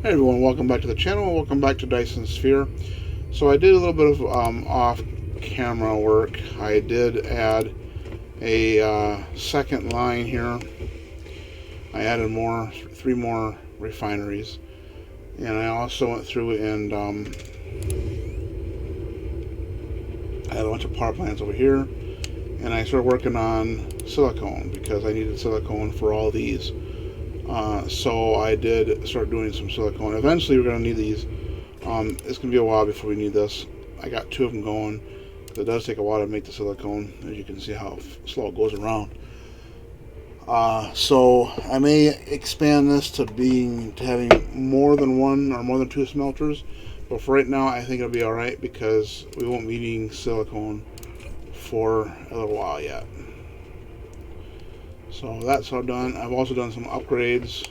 Hey everyone, welcome back to the channel. Welcome back to Dyson Sphere. So I did a little bit of off-camera work. I did add a second line here. I added three more refineries, and I also went through and I had a bunch of power plants over here, and I started working on silicone because I needed silicone for all these. So I did start doing some silicone. Eventually we're going to need these. It's going to be a while before we need this. I got two of them going. It does take a while to make the silicone, as you can see how slow it goes around. So I may expand this to having more than one or more than two smelters. But for right now, I think it'll be alright because we won't be needing silicone for a little while yet. So that's all done. I've also done some upgrades.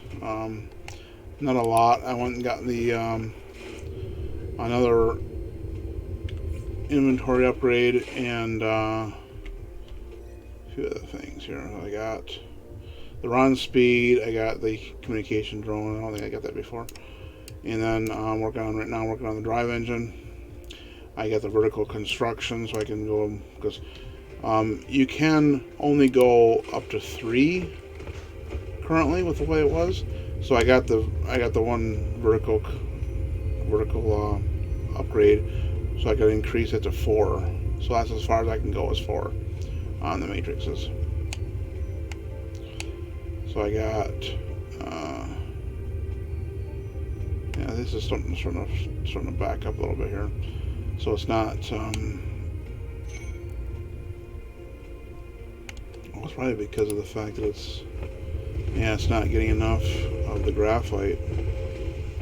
Not a lot. I went and got the another inventory upgrade and a few other things here. I got the run speed. I got the communication drone. I don't think I got that before. And then working on the drive engine. I got the vertical construction, so I can go because. You can only go up to 3 currently with the way it was. So I got the one vertical upgrade, so I could increase it to 4. So that's as far as I can go as 4 on the matrices. So I got yeah, this is starting to back up a little bit here. So it's not. Well, it's probably because of the fact that it's not getting enough of the graphite.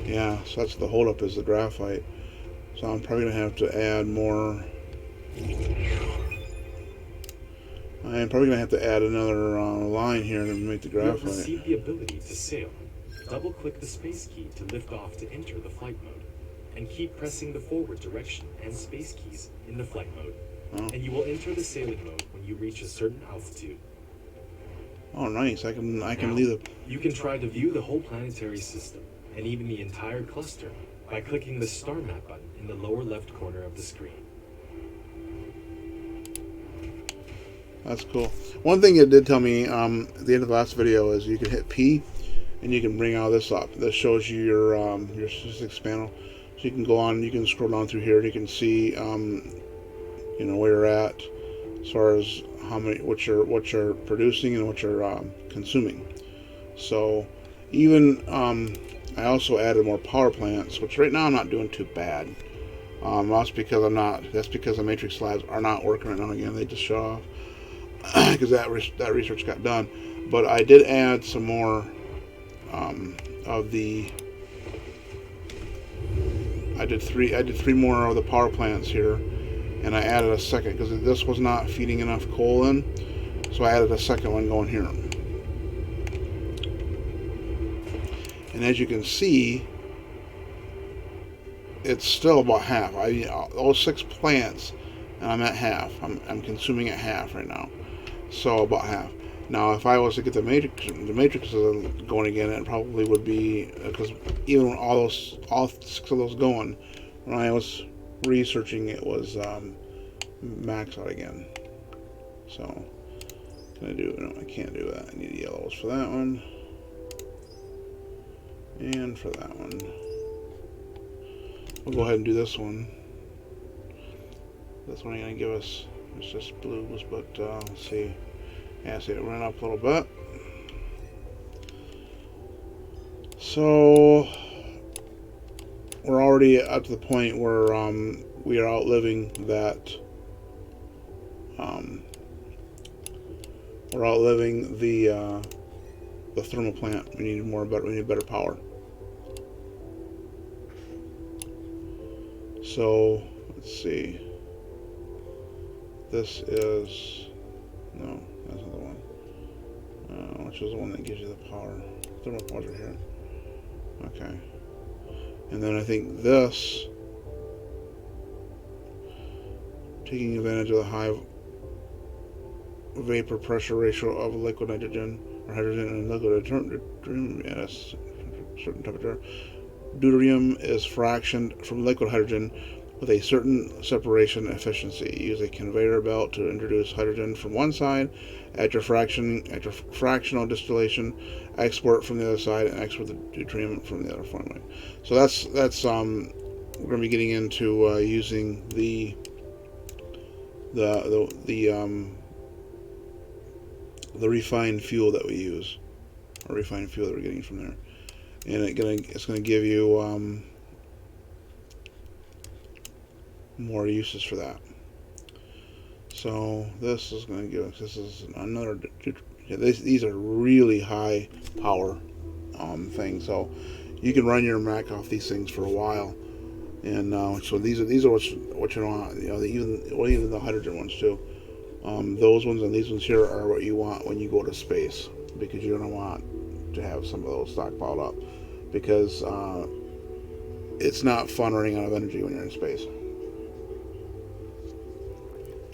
Yeah, so that's the holdup, is the graphite. So I'm probably going to have to add more. I'm probably going to have to add another line here to make the graphite. You'll receive the ability to sail. Double-click the space key to lift off to enter the flight mode, and keep pressing the forward direction and space keys in the flight mode. Oh. And you will enter the sailing mode when you reach a certain altitude. Oh, nice! I can now, leave the. You can try to view the whole planetary system and even the entire cluster by clicking the star map button in the lower left corner of the screen. That's cool. One thing it did tell me at the end of the last video is you can hit P, and you can bring all this up. This shows you your statistics panel, so you can go on. You can scroll down through here, and you can see where you're at as far as what you're producing and what you're consuming. So even I also added more power plants, which right now I'm not doing too bad. That's because the matrix slabs are not working right now. Again, they just shut off because that research got done. But I did add some more of the. I did three more of the power plants here. And I added a second because this was not feeding enough coal in, so I added a second one going here. And as you can see, it's still about half. Those 6 plants, and I'm at half. I'm consuming at half right now, so about half. Now, if I was to get the matrices going again, it probably would be because even when all 6 of those going, when I was researching, it was max out again. So can I do? No, I can't do that. I need yellows for that one and for that one. We'll go ahead and do this one. This one ain't gonna give us. It's just blues, but let's see. Yeah, see it ran up a little bit. So we're already up to the point where we are outliving that. We're outliving the thermal plant. We need better power. So let's see. This is no, that's not the one. Which is the one that gives you the power? Thermal powers are here. Okay. And then I think this, taking advantage of the high vapor pressure ratio of liquid nitrogen or hydrogen and liquid at a certain temperature, deuterium is fractioned from liquid hydrogen with a certain separation efficiency. Use a conveyor belt to introduce hydrogen from one side. After fractional distillation, export from the other side and export the deuterium from the other formula. So that's we're going to be getting into using the refined fuel that we use, or refined fuel that we're getting from there, and it's going to give you more uses for that. So this is going to give us, this is another, these are really high power things, so you can run your Mac off these things for a while. And so these are what you want, even the hydrogen ones too. Those ones and these ones here are what you want when you go to space, because you're going to want to have some of those stockpiled up, because it's not fun running out of energy when you're in space.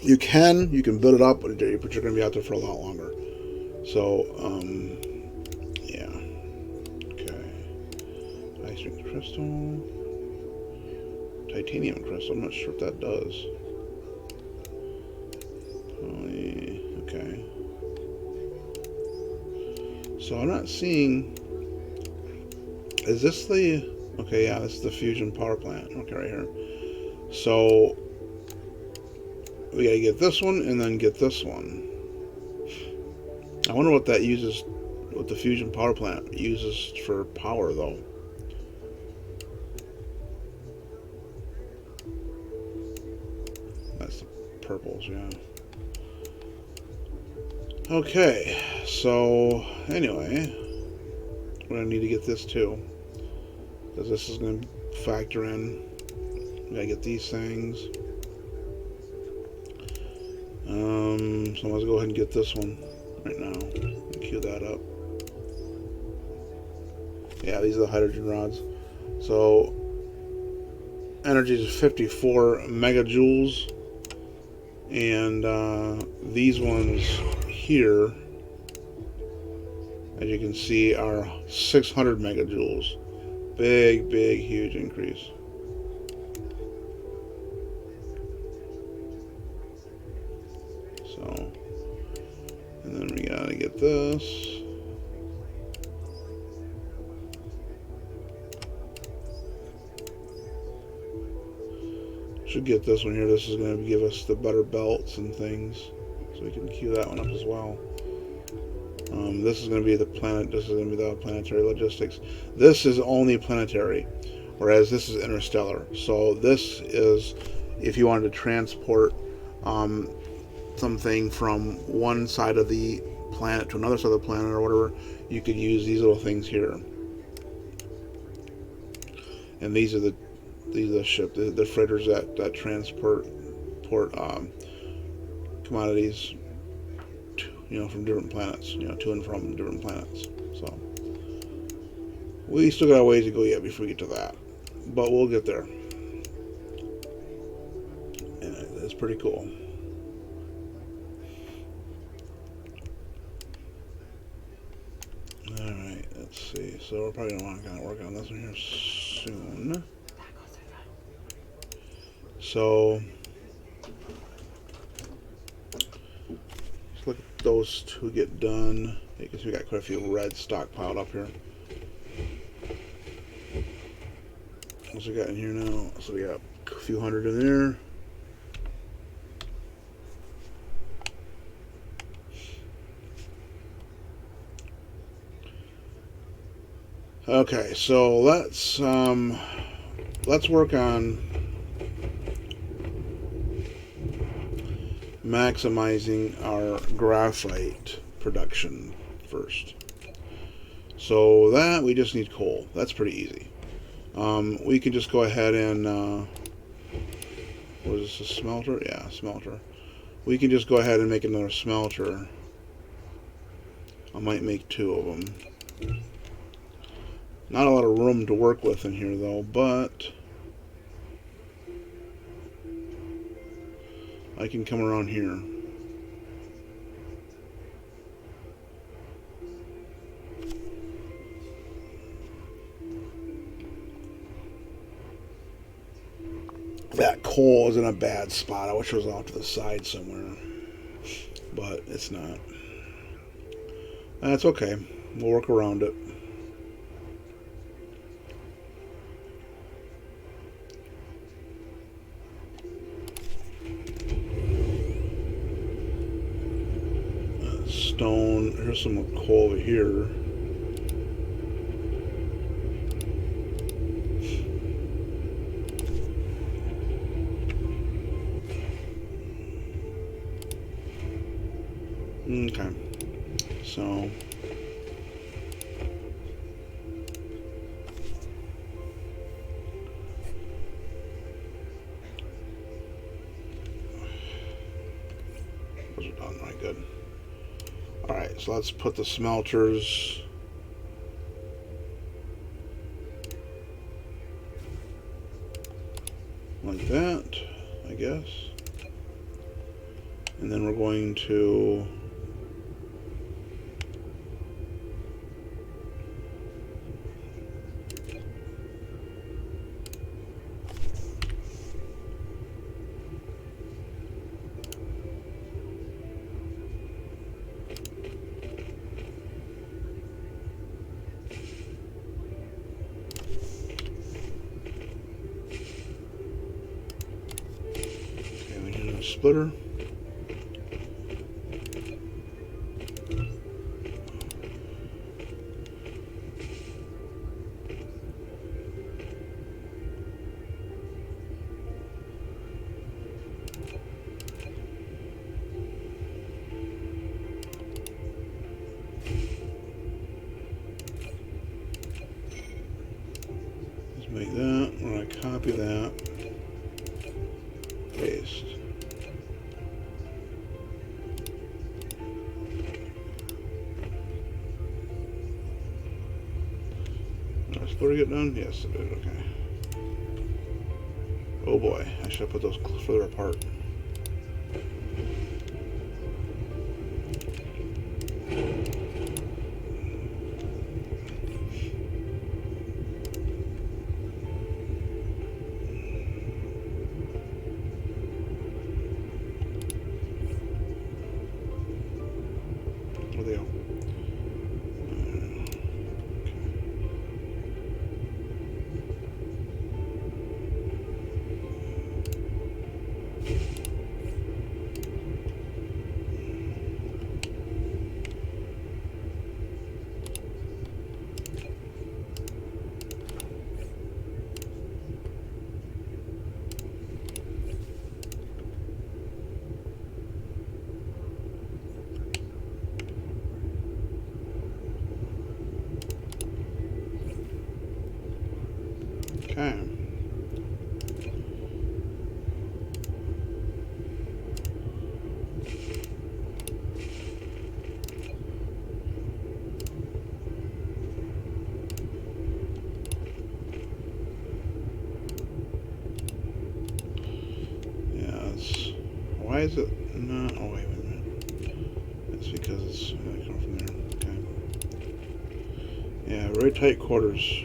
You can build it up, but you're going to be out there for a lot longer. So, yeah. Okay. Ice crystal. Titanium crystal. I'm not sure what that does. Okay. So I'm not seeing. Is this the? Okay, yeah, this is the fusion power plant. Okay, right here. So we gotta get this one and then get this one. I wonder what that uses, what the fusion power plant uses for power though. That's the purples, yeah. Okay, so anyway, we're gonna need to get this too, because this is gonna factor in. We gotta get these things. So let's go ahead and get this one right now. Cue that up. Yeah, these are the hydrogen rods. So energy is 54 megajoules, and these ones here, as you can see, are 600 megajoules. Big, huge increase. So, and then we gotta get this. Should get this one here. This is going to give us the better belts and things, so we can queue that one up as well. This is going to be the planet. This is going to be the Planetary Logistics. This is only planetary, whereas this is interstellar. So this is if you wanted to transport something from one side of the planet to another side of the planet or whatever, you could use these little things here. And these are the ship, the freighters that transport commodities, from different planets, to and from different planets. So we still got a ways to go yet before we get to that, but we'll get there. And it's pretty cool. All right, let's see. So we're probably gonna want to work on this one here soon. So let's look at those two get done. You can see we got quite a few red stockpiled up here. What's we got in here now? So we got a few hundred in there. Okay, so let's work on maximizing our graphite production first. So that we just need coal. That's pretty easy. We can just go ahead and what is this, a smelter? Yeah, smelter. We can just go ahead and make another smelter. I might make two of them. Not a lot of room to work with in here though, but I can come around here. that coal is in a bad spot. I wish it was off to the side somewhere, but it's not. That's okay. We'll work around it. Stone. Here's some coal over here. Okay. So those are done. Right, good. All right, so let's put the smelters. Like that, I guess. And then we're going to splitter. Let's make that. We're going to copy that. Paste. Splitter get done? Yes, it did. Okay. Oh boy, I should have put those further apart. Where they go? Okay. Yes. Why is it not? Oh, wait a minute. That's because it's coming from there. Okay. Yeah, very tight quarters.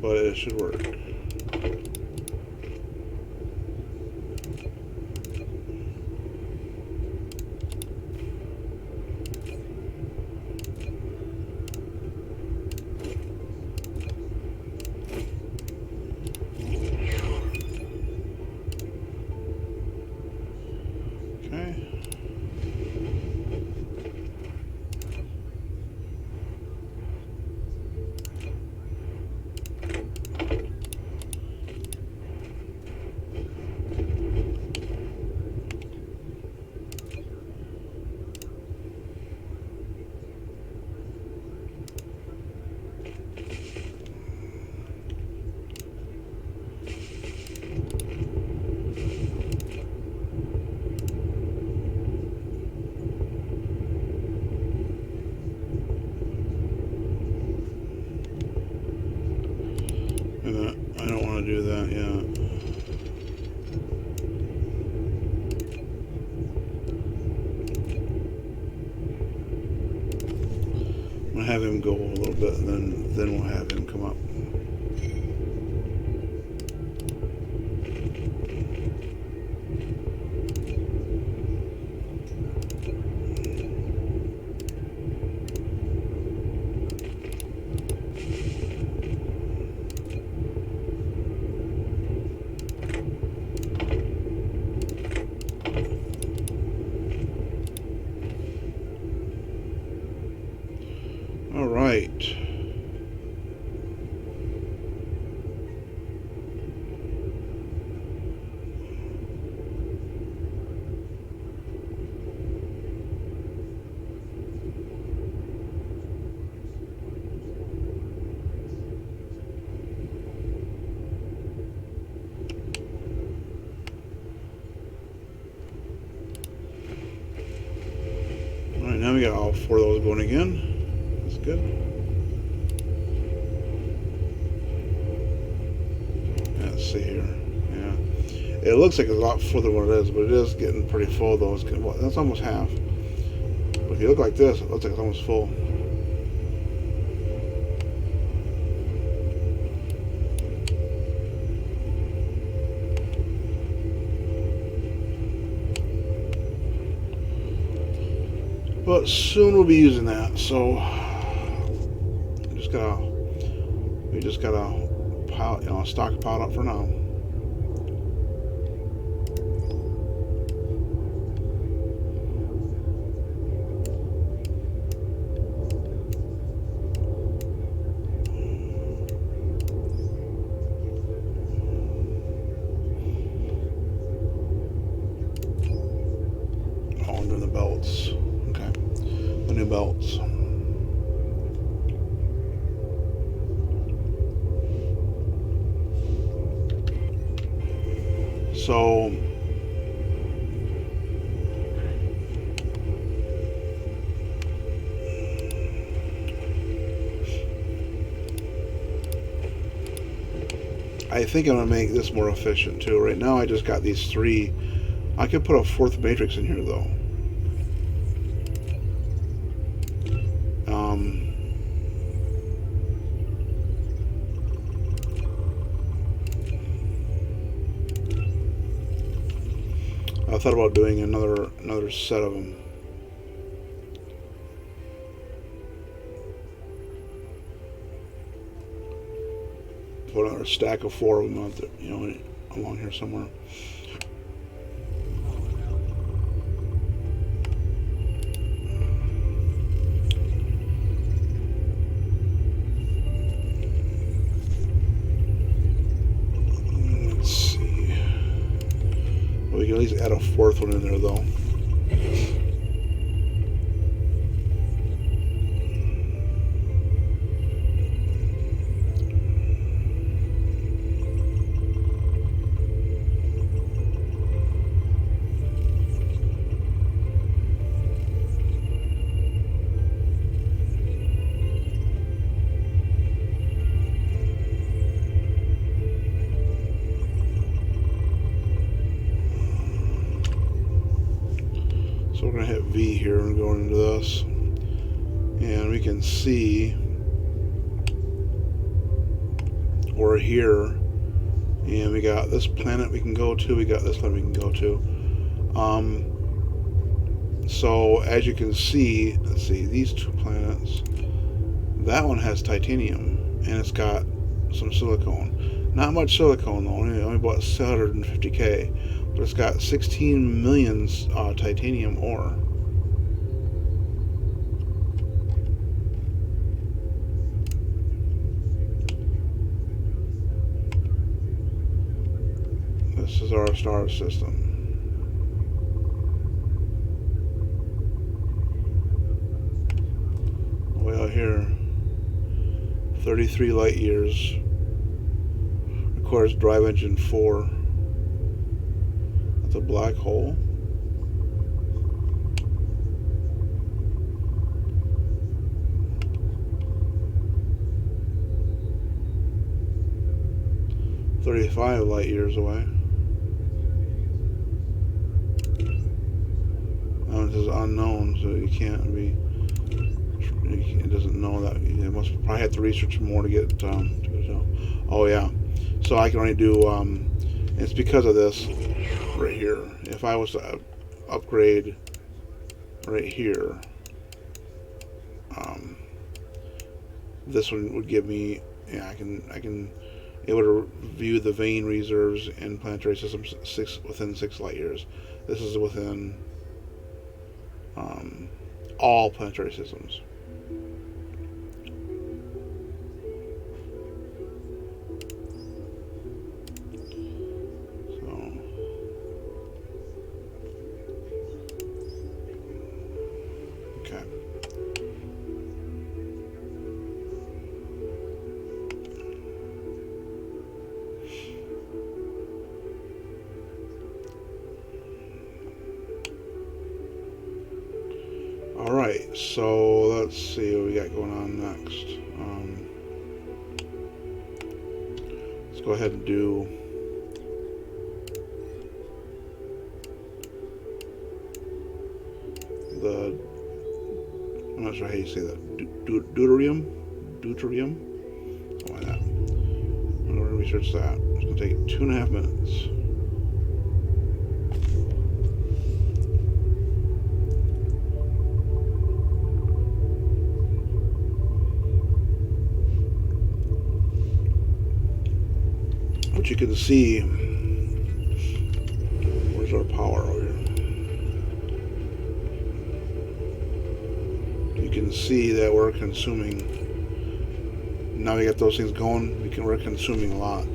But it should work. Okay. I don't want to do that yet. I'm going to have him go a little bit, and then we'll have him come up. right. Alright, now we got all 4 of those going again. That's good. Let's see here. Yeah. It looks like it's a lot further than what it is, but it is getting pretty full though. Well, that's almost half. But if you look like this, it looks like it's almost full. But soon we'll be using that, so we just gotta pile, stockpile up for now. Oh, I'm doing the belts. Okay, the new belts. So I think I'm gonna make this more efficient too. Right now I just got these 3. I could put a 4th matrix in here though. I thought about doing another set of them. Put another stack of 4 of them out there, along here somewhere. Let's see. Well, we can at least add a 4th one in there, though. So we're going to hit V here and go into this. And we can see we're here. And we got this planet we can go to. We got this one we can go to. So as you can see, let's see, these 2 planets. That one has titanium. And it's got some silicone. Not much silicone though, only about 750K. But it's got 16 million titanium ore. This is our star system. Way out here, 33 light years. Requires drive engine 4. That's a black hole. $35 light years away. This is unknown, so you can't be. It doesn't know that. It must probably have to research more to get to know. Oh yeah, so I can only do. It's because of this right here. If I was to upgrade right here, this one would give me. Yeah, I can. It would review the vein reserves in planetary systems within 6 light years. This is within all planetary systems. Okay. Alright, so let's see what we got going on next. Let's go ahead and do the, I'm not sure how you say that, deuterium? Deuterium? Something like that. I'm going to research that. It's going to take 2.5 minutes. But you can see, where's our power over here? You can see that we're consuming, now we got those things going, we're consuming a lot.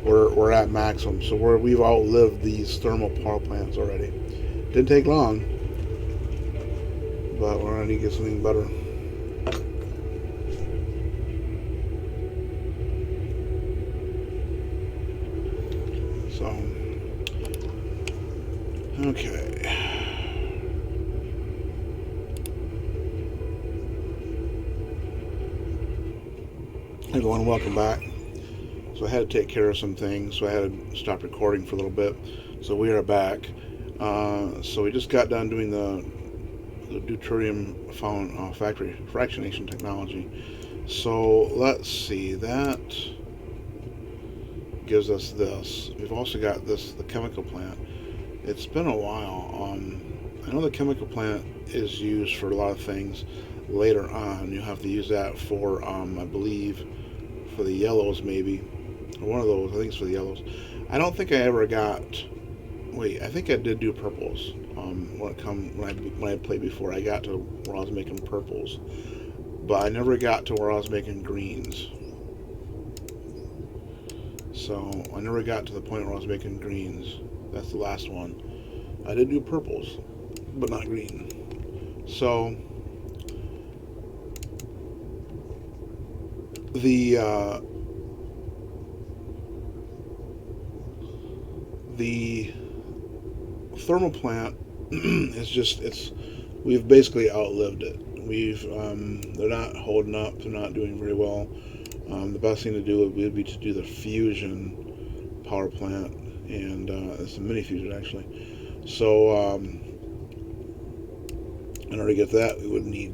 We're at maximum, so we've outlived these thermal power plants already. Didn't take long, but we're going to get something better. So, okay. Hey everyone, welcome back. So I had to take care of some things, so I had to stop recording for a little bit. So we are back. So we just got done doing the deuterium factory fractionation technology. So let's see, that gives us this. We've also got this, the chemical plant. It's been a while. I know the chemical plant is used for a lot of things later on. You have to use that for, I believe, for the yellows maybe. Or one of those, I think it's for the yellows. I don't think I ever got, wait, I think I did do purples. When I played before, I got to where I was making purples. But I never got to where I was making greens. So I never got to the point where I was making greens. That's the last one. I did do purples, but not green. So the thermal plant is we've basically outlived it. They're not holding up, they're not doing very well. The best thing to do would be to do the fusion power plant, and it's a mini fusion actually. So in order to get that, we would need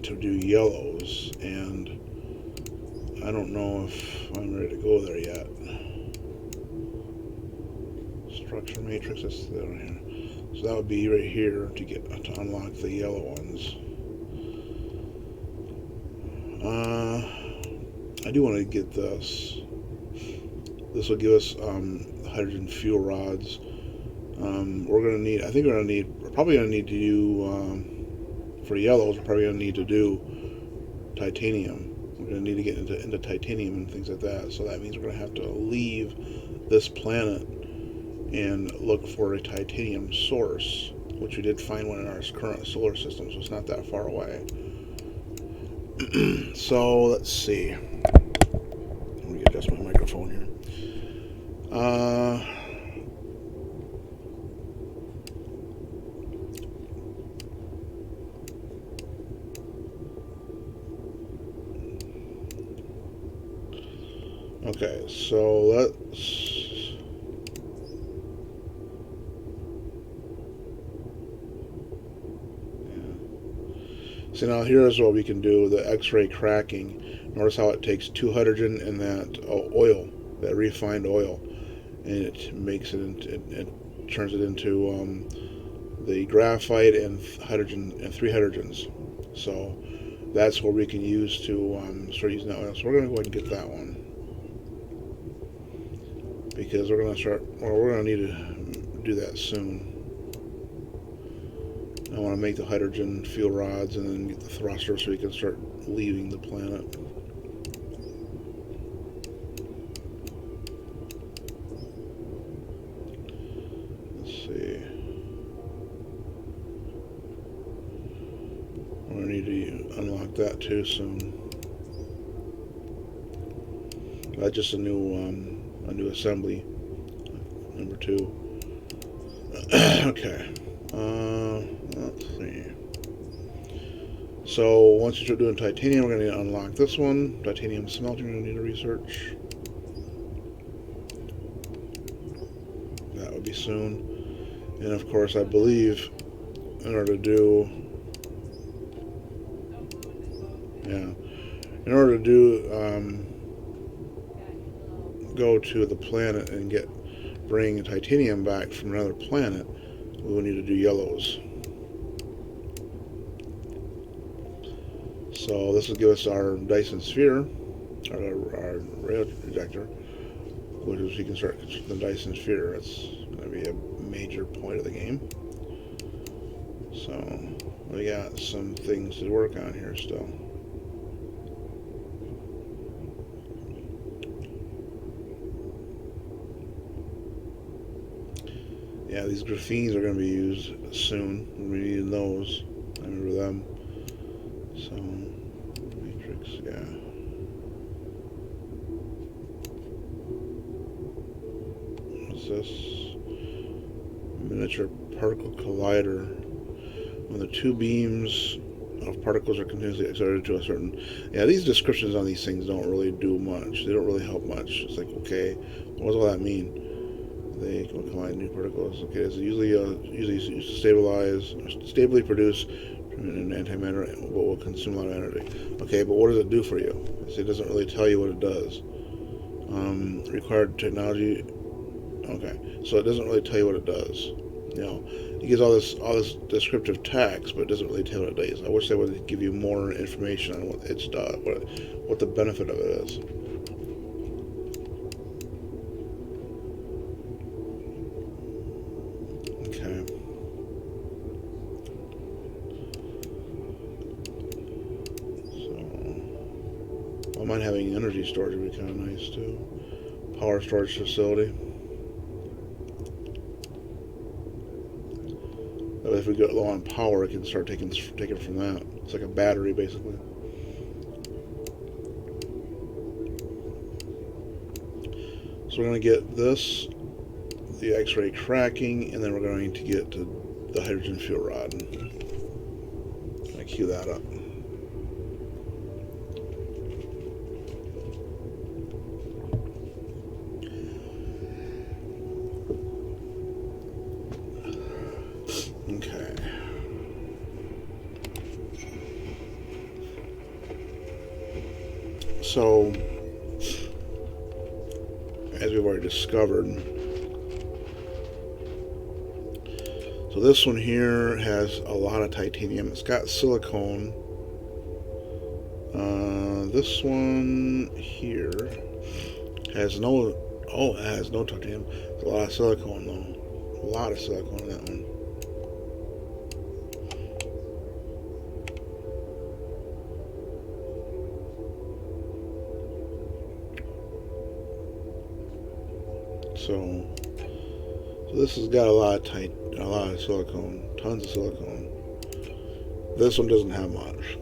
to do yellows, and I don't know if I'm ready to go there yet. Structure matrix, that's there right here. So that would be right here to unlock the yellow ones. I do want to get this. This will give us hydrogen fuel rods. We're gonna need. I think we're probably gonna need to do for yellows. We're probably gonna need to do titanium. We're gonna need to get into titanium and things like that. So that means we're gonna have to leave this planet and look for a titanium source, which we did find one in our current solar system, so it's not that far away. So let's see. Let me adjust my microphone here. Okay, so let's. So now here's what we can do, the X-ray cracking. Notice how it takes 2 hydrogen and that oil, that refined oil, and it makes it into, it turns it into the graphite and hydrogen and 3 hydrogens. So that's what we can use to start using that oil. So we're going to go ahead and get that one, because we're going to need to do that soon. I want to make the hydrogen fuel rods and then get the thruster so we can start leaving the planet. Let's see. We're gonna need to unlock that too soon. That's just a new assembly. Number 2. Okay. Let's see. So once you start doing titanium, we're going to need to unlock this one. Titanium smelting, we're going to need to research. That would be soon. And of course, I believe in order to do, go to the planet and bring titanium back from another planet, we will need to do yellows. So this will give us our Dyson Sphere, our rail ejector, which is we can start the Dyson Sphere. It's going to be a major point of the game. So we got some things to work on here still. Yeah, these graphines are going to be used soon. We need those. I remember them. So, matrix, yeah. What's this? Miniature particle collider. When the two beams of particles are continuously excited to a certain... Yeah, these descriptions on these things don't really do much. They don't really help much. It's like, okay, what does all that mean? They can collide new particles. Okay, it's usually used to stably produce an antimatter, but will consume a lot of energy. Okay, but what does it do for you? It doesn't really tell you what it does. Required technology. Okay, so it doesn't really tell you what it does. You know, it gives all this descriptive text, but it doesn't really tell you what it does. I wish they would give you more information on what it's done, what the benefit of it is. Okay. I mind having energy storage would be kind of nice too. Power storage facility. That way if we get low on power, it can start taking from that. It's like a battery basically. So we're going to get this, the X-ray tracking, and then we're going to get to the hydrogen fuel rod. I cue that up. Okay. So, as we've already discovered, so this one here has a lot of titanium. It's got silicone. This one here has no, it has no titanium. There's a lot of silicone though. A lot of silicone in that one. So this has got a lot of silicone, tons of silicone. This one doesn't have much.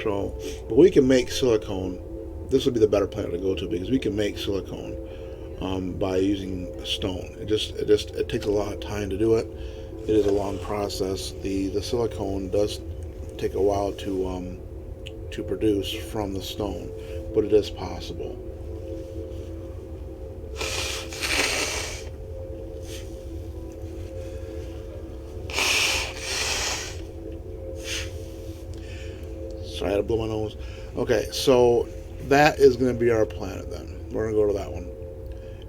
So, but we can make silicone. This would be the better planet to go to because we can make silicone by using stone. It takes a lot of time to do it. It is a long process. The silicone does take a while to produce from the stone, but it is possible. Sorry, I had to blow my nose. Okay, so that is going to be our planet then. We're going to go to that one.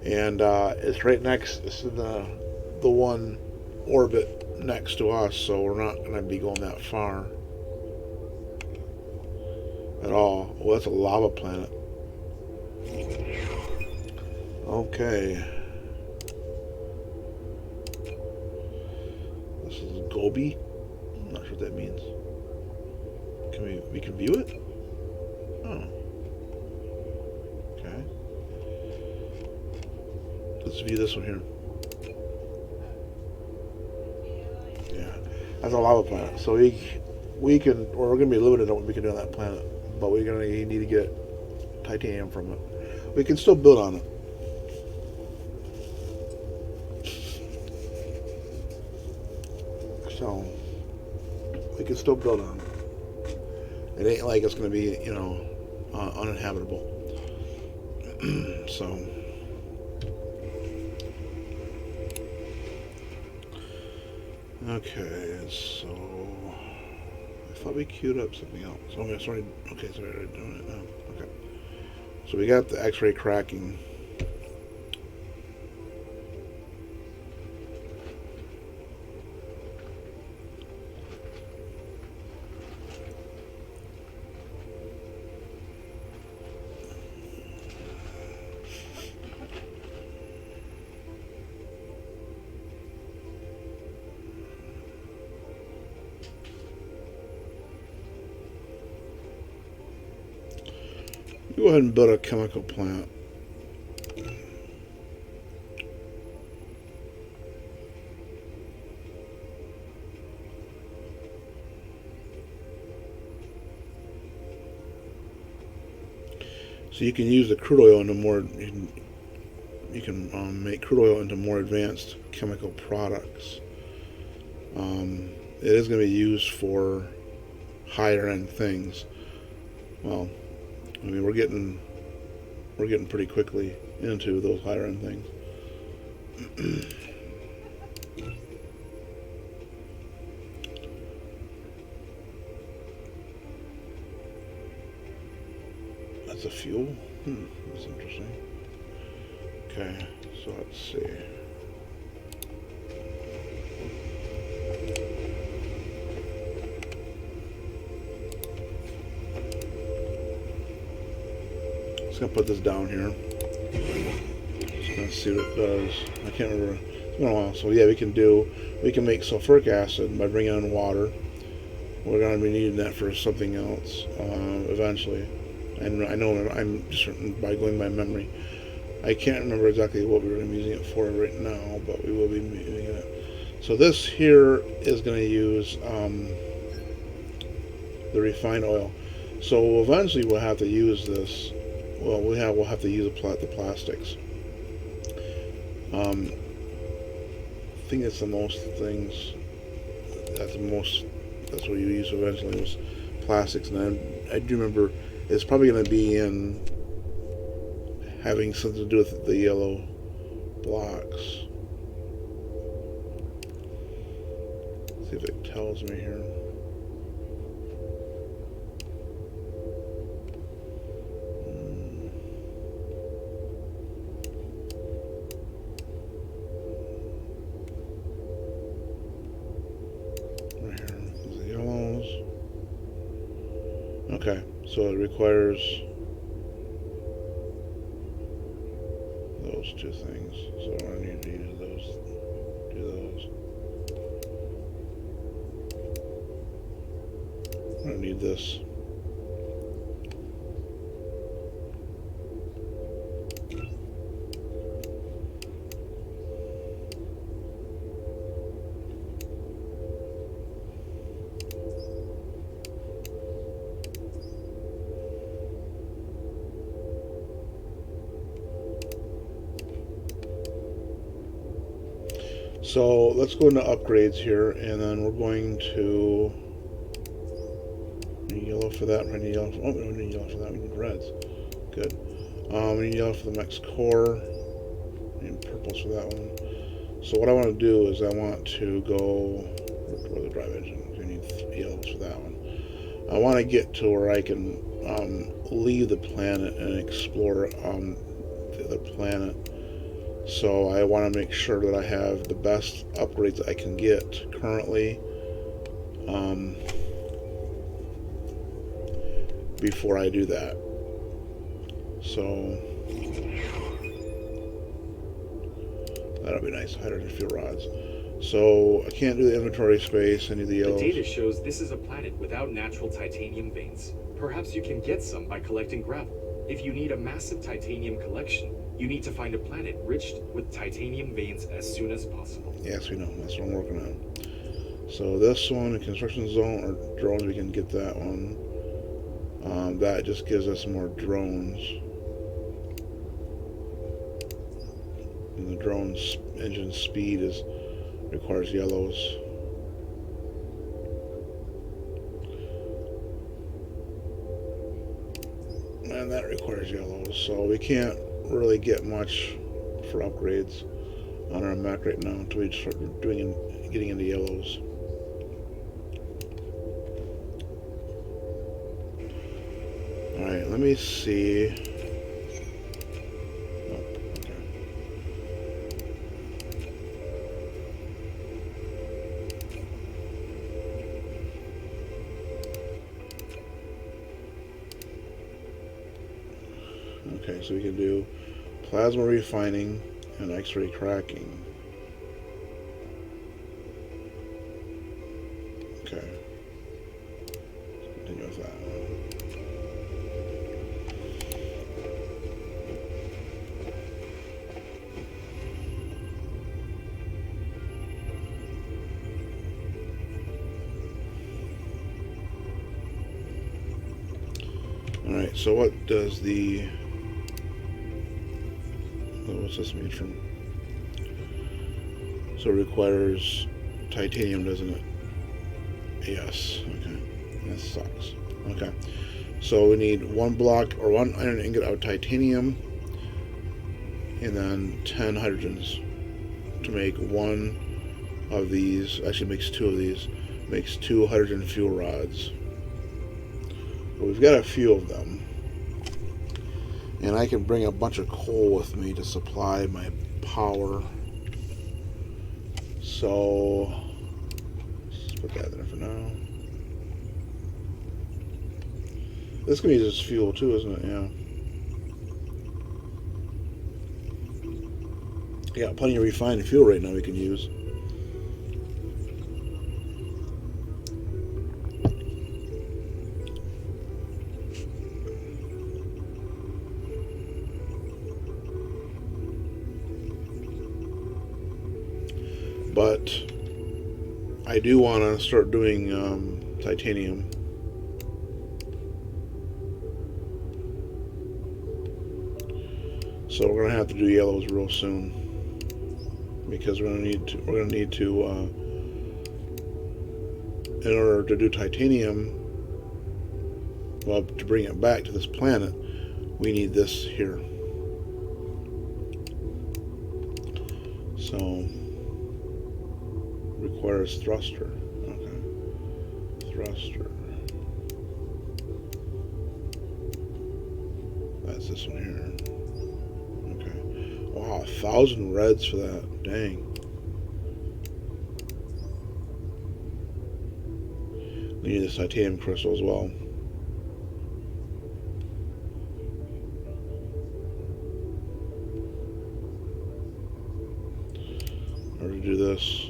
And it's right next, it's in the one orbit next to us, so we're not going to be going that far at all. Well, that's a lava planet. Okay. This is Gobi. I'm not sure what that means. We can view it? Oh. Okay. Let's view this one here. Yeah. That's a lava planet. So we we're going to be limited on what we can do on that planet, but we're going to need to get titanium from it. We can still build on it. So we can still build on it. It ain't like it's going to be, uninhabitable. So. Okay, so I thought we queued up something else. Oh, sorry. Okay, so we're doing it now. Okay. So we got the X-ray cracking. Go ahead and build a chemical plant. So you can use the crude oil into more. You can make crude oil into more advanced chemical products. It is going to be used for higher end things. Well, I mean, we're getting pretty quickly into those higher end things. That's a fuel? That's interesting. Okay, so let's see. Gonna put this down here. Just gonna see what it does. I can't remember. It's been a while. So yeah, we can make sulfuric acid by bringing in water. We're gonna be needing that for something else eventually. And I know I'm just by going by memory. I can't remember exactly what we're gonna be using it for right now, but we will be using it. So this here is gonna use the refined oil. So eventually we'll have to use this. Well, we'll have to use the plastics. I think it's the most things. That's what you use eventually was plastics, and I do remember it's probably going to be in having something to do with the yellow blocks. Let's see if it tells me here. Okay, so it requires those two things. So I need to use those. Do those. I'm gonna need this. So let's go into upgrades here, and then we're going to need yellow for that. We need yellow. We don't need yellow for that. We need reds. Good. We need yellow for the next core. We need purples for that one. So what I want to do is I want to go for the drive engine. We need yellows for that one. I want to get to where I can leave the planet and explore the planet. So I want to make sure that I have the best upgrades I can get currently before I do that. So that'll be nice. Hydrogen fuel rods. So I can't do the inventory space. I need the yellows. The data shows this is a planet without natural titanium veins. Perhaps you can get some by collecting gravel. If you need a massive titanium collection, you need to find a planet rich with titanium veins as soon as possible. Yes, we know. That's what I'm working on. So this one, the construction zone or drones, we can get that one. That just gives us more drones. And the drone's engine speed requires yellows. And that requires yellows. So we can't really get much for upgrades on our mech right now until we start getting into yellows. Alright, let me see. Oh, okay. Okay, so we can do plasma refining and X-ray cracking. Okay. Let's continue with that one. Alright, so what does the... what's this mean from? So it requires titanium, doesn't it? Yes. Okay. That sucks. Okay. So we need one block or one iron ingot of titanium and then 10 hydrogens to make one of these. Actually makes two of these. Makes 2 hydrogen fuel rods. But we've got a few of them. And I can bring a bunch of coal with me to supply my power. So let's put that there for now. This can be use as fuel too, isn't it? Yeah. Got plenty of refined fuel right now we can use. But I do want to start doing titanium. So we're gonna have to do yellows real soon because we're gonna need to in order to do titanium, well, to bring it back to this planet, we need this here. So requires thruster. Okay. Thruster. That's this one here. Okay. Wow, 1,000 reds for that. Dang. We need this titanium crystal as well. In order to do this.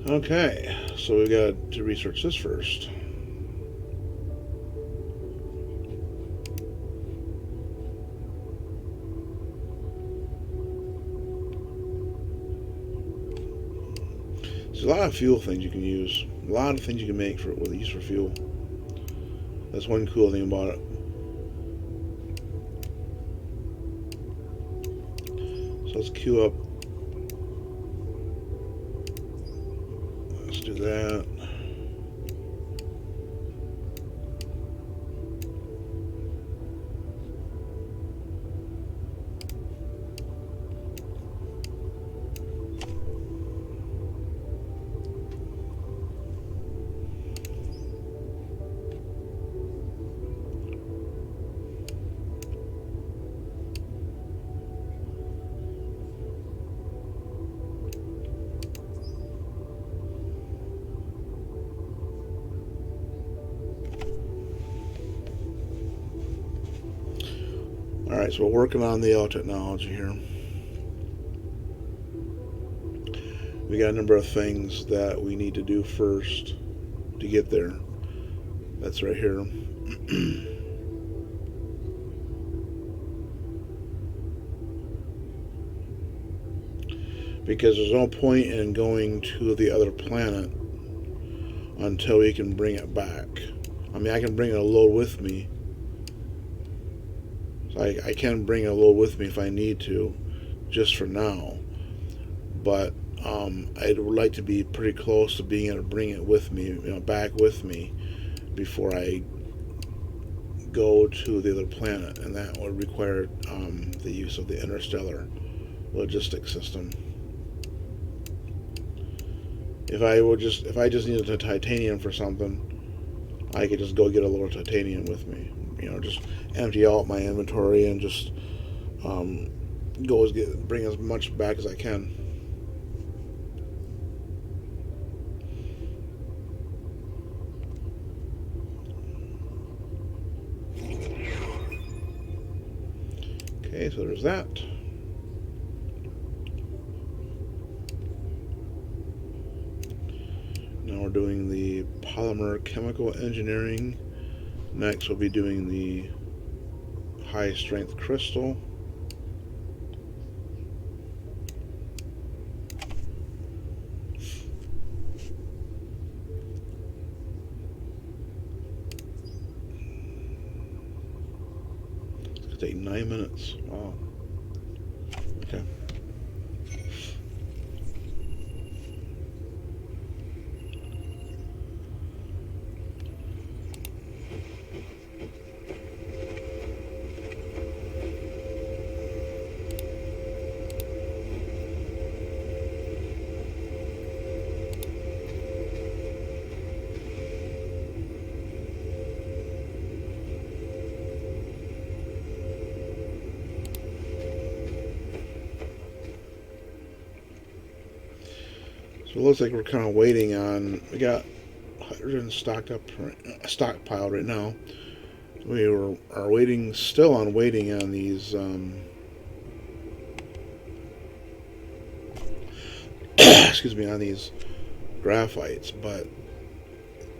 Okay, so we got to research this first. There's a lot of fuel things you can use. A lot of things you can make with use for fuel. That's one cool thing about it. So let's queue up. Let's do that. Alright, so we're working on the L technology here. We got a number of things that we need to do first to get there. That's right here. because there's no point in going to the other planet until we can bring it back. I mean, I can bring a load with me. So I can bring a load with me if I need to, just for now. But I would like to be pretty close to being able to bring it with me, back with me, before I go to the other planet, and that would require the use of the interstellar logistics system. If I just needed a titanium for something, I could just go get a load of titanium with me. Just empty out my inventory and just bring as much back as I can. Okay, so there's that. Now we're doing the polymer chemical engineering. Next we'll be doing the high strength crystal. It's gonna take 9 minutes. Wow. Okay. So it looks like we're kind of waiting on. We got hydrogen stockpiled right now. We are waiting, still waiting on these. Excuse me, on these graphites, but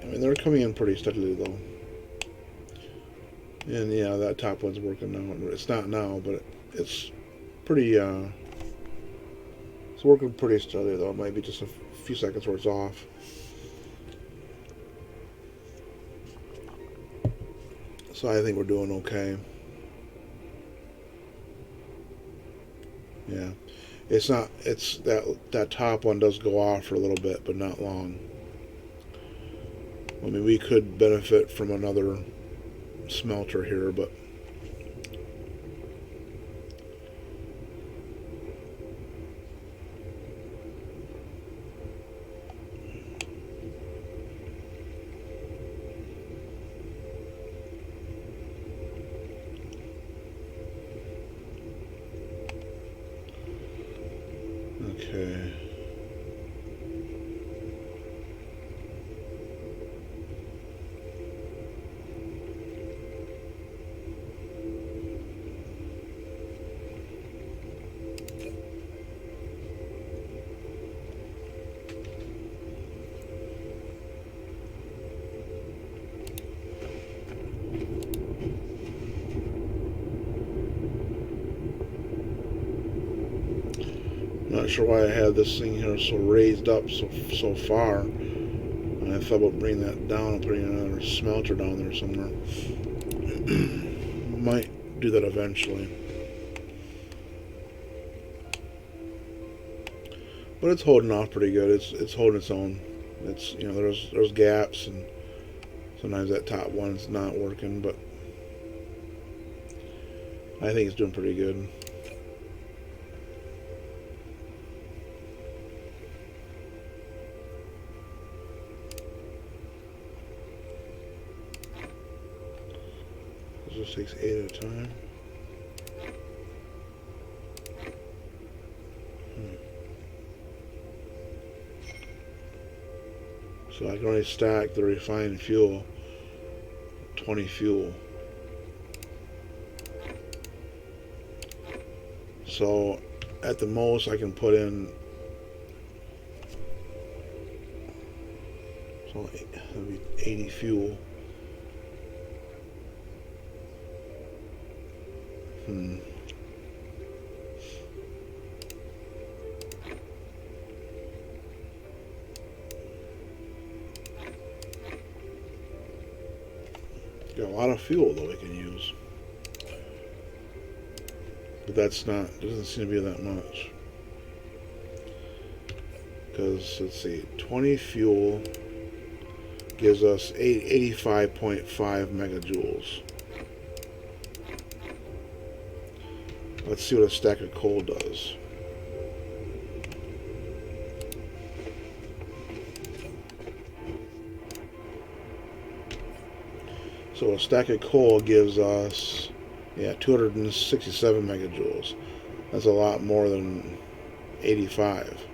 I mean they're coming in pretty steadily though. And yeah, that top one's working now. It's not now, but it's pretty. It's working pretty steadily though. It might be just a few seconds where it's off. So I think we're doing okay. Yeah, it's not. It's that top one does go off for a little bit, but not long. I mean, we could benefit from another smelter here, but okay. Not sure why I had this thing here so raised up so far. And I thought about bringing that down and putting another smelter down there somewhere. Might do that eventually. But it's holding off pretty good. It's holding its own. It's there's gaps, and sometimes that top one's not working, but I think it's doing pretty good. This just takes 8 at a time. So I can only stack the refined fuel, 20 fuel. So at the most I can put in, so that'll be 80 fuel. Got a lot of fuel though we can use. But doesn't seem to be that much. Because, let's see, 20 fuel gives us 85.5 megajoules. Let's see what a stack of coal does. So a stack of coal gives us, 267 megajoules. That's a lot more than 85.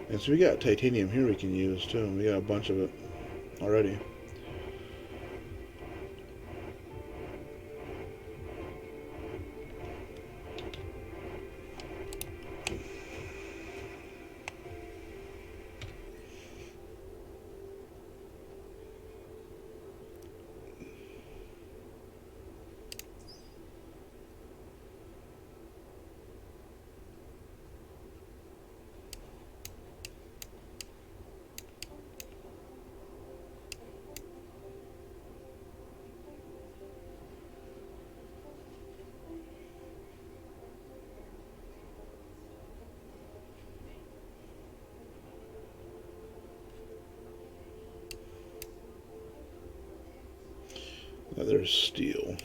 And so we got titanium here we can use too. We got a bunch of it already. There's steel.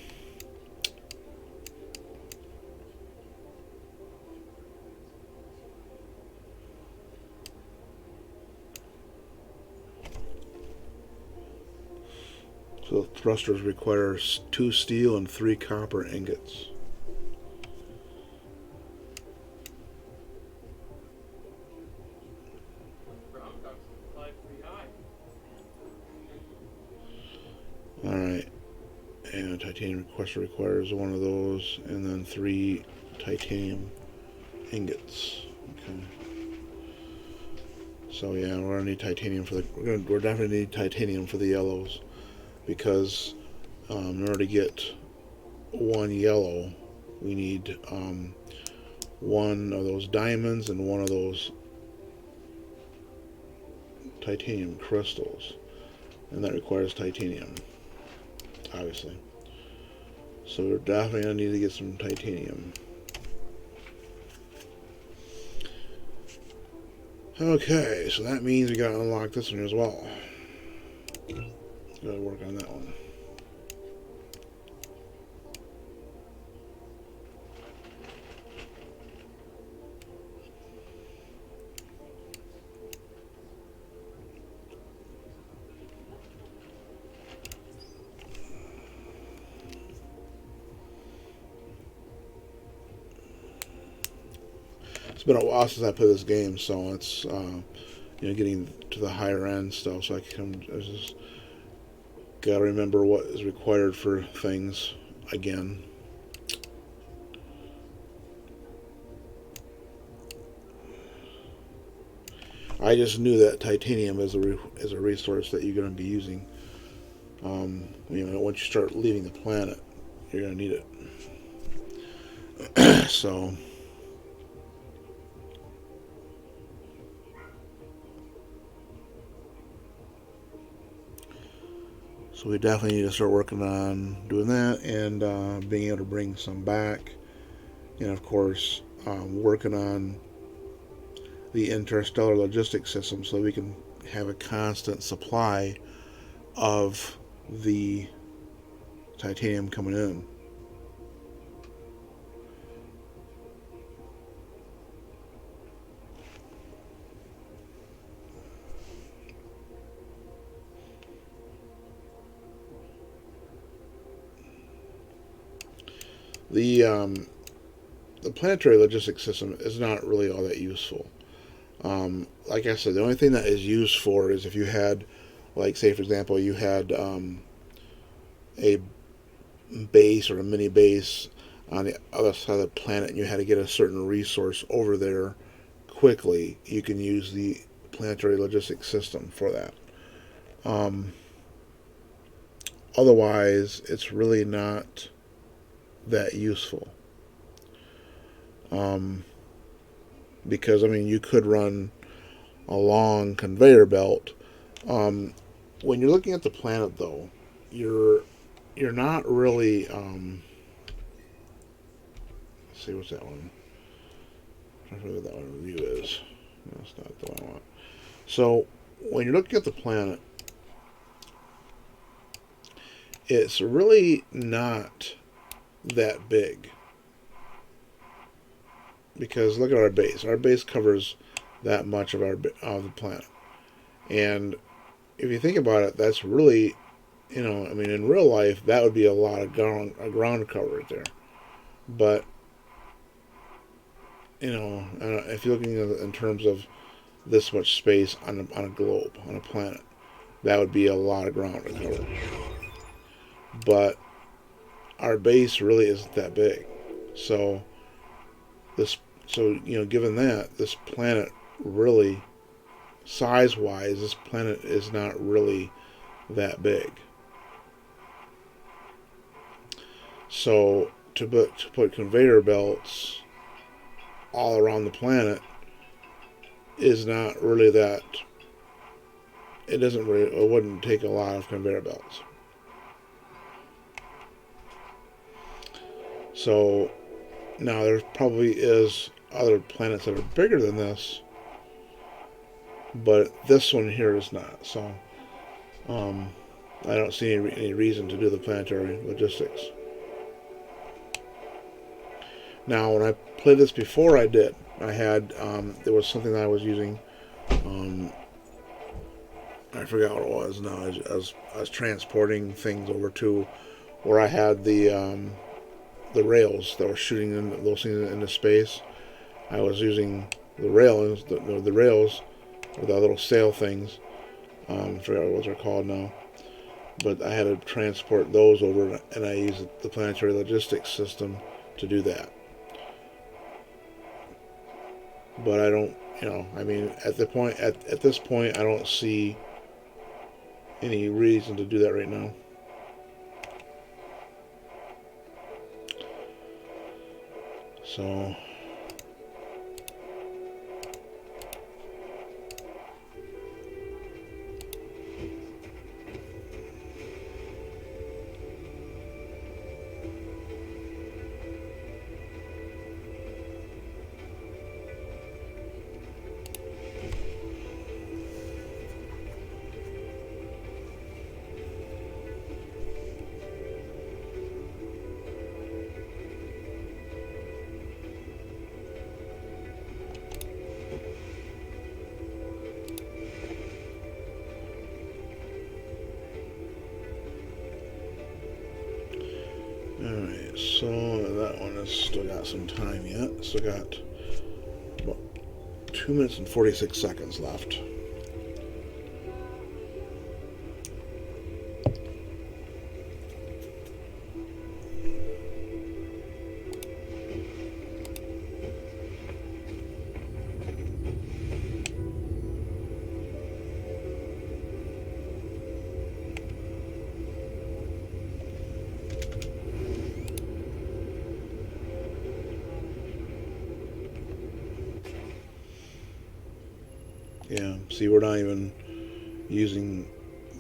So the thrusters require 2 steel and 3 copper ingots. Alright. And titanium requester requires 1 of those, and then 3 titanium ingots. Okay. So yeah, we're gonna need titanium for we're definitely need titanium for the yellows, because in order to get 1 yellow, we need 1 of those diamonds and 1 of those titanium crystals, and that requires titanium, obviously. So we're definitely going to need to get some titanium. Okay, so that means we got to unlock this one as well. Got to work on that one. It's been a while since I played this game, so it's getting to the higher end stuff. So I just gotta remember what is required for things again. I just knew that titanium is a resource that you're going to be using. Once you start leaving the planet, you're going to need it. So we definitely need to start working on doing that, and being able to bring some back, and of course working on the interstellar logistics system so we can have a constant supply of the titanium coming in. The planetary logistics system is not really all that useful. Like I said, the only thing that is used for is if you had, like, say for example, you had a base or a mini base on the other side of the planet, and you had to get a certain resource over there quickly. You can use the planetary logistics system for that. Otherwise, it's really not that useful. Because, I mean, you could run a long conveyor belt. When you're looking at the planet, though, you're not really. Let's see, what's that one? I'm trying to figure what that one review is. That's not the one I want. So, when you're looking at the planet, it's really not that big. Because look at our base. Our base covers that much of the planet. And if you think about it, that's really, I mean, in real life, that would be a lot of ground cover right there. But, if you're looking in terms of this much space on a globe, on a planet, that would be a lot of ground to cover. But our base really isn't that big. So, given that, this planet really, size-wise, this planet is not really that big. So to put conveyor belts all around the planet is not really that. It wouldn't take a lot of conveyor belts. So now there probably is other planets that are bigger than this, but this one here is not. So I don't see any reason to do the planetary logistics. Now, when I played this before, I did. I had there was something that I was using. I forgot what it was. Now I was transporting things over to where I had the rails that were shooting those things into space. I was using the rails, the rails, or the little sail things. I forgot what they're called now. But I had to transport those over, and I used the planetary logistics system to do that. But I don't, I mean, at this point, I don't see any reason to do that right now. So. Alright, so that one has still got some time yet. Still got about 2 minutes and 46 seconds left. Yeah, see, we're not even using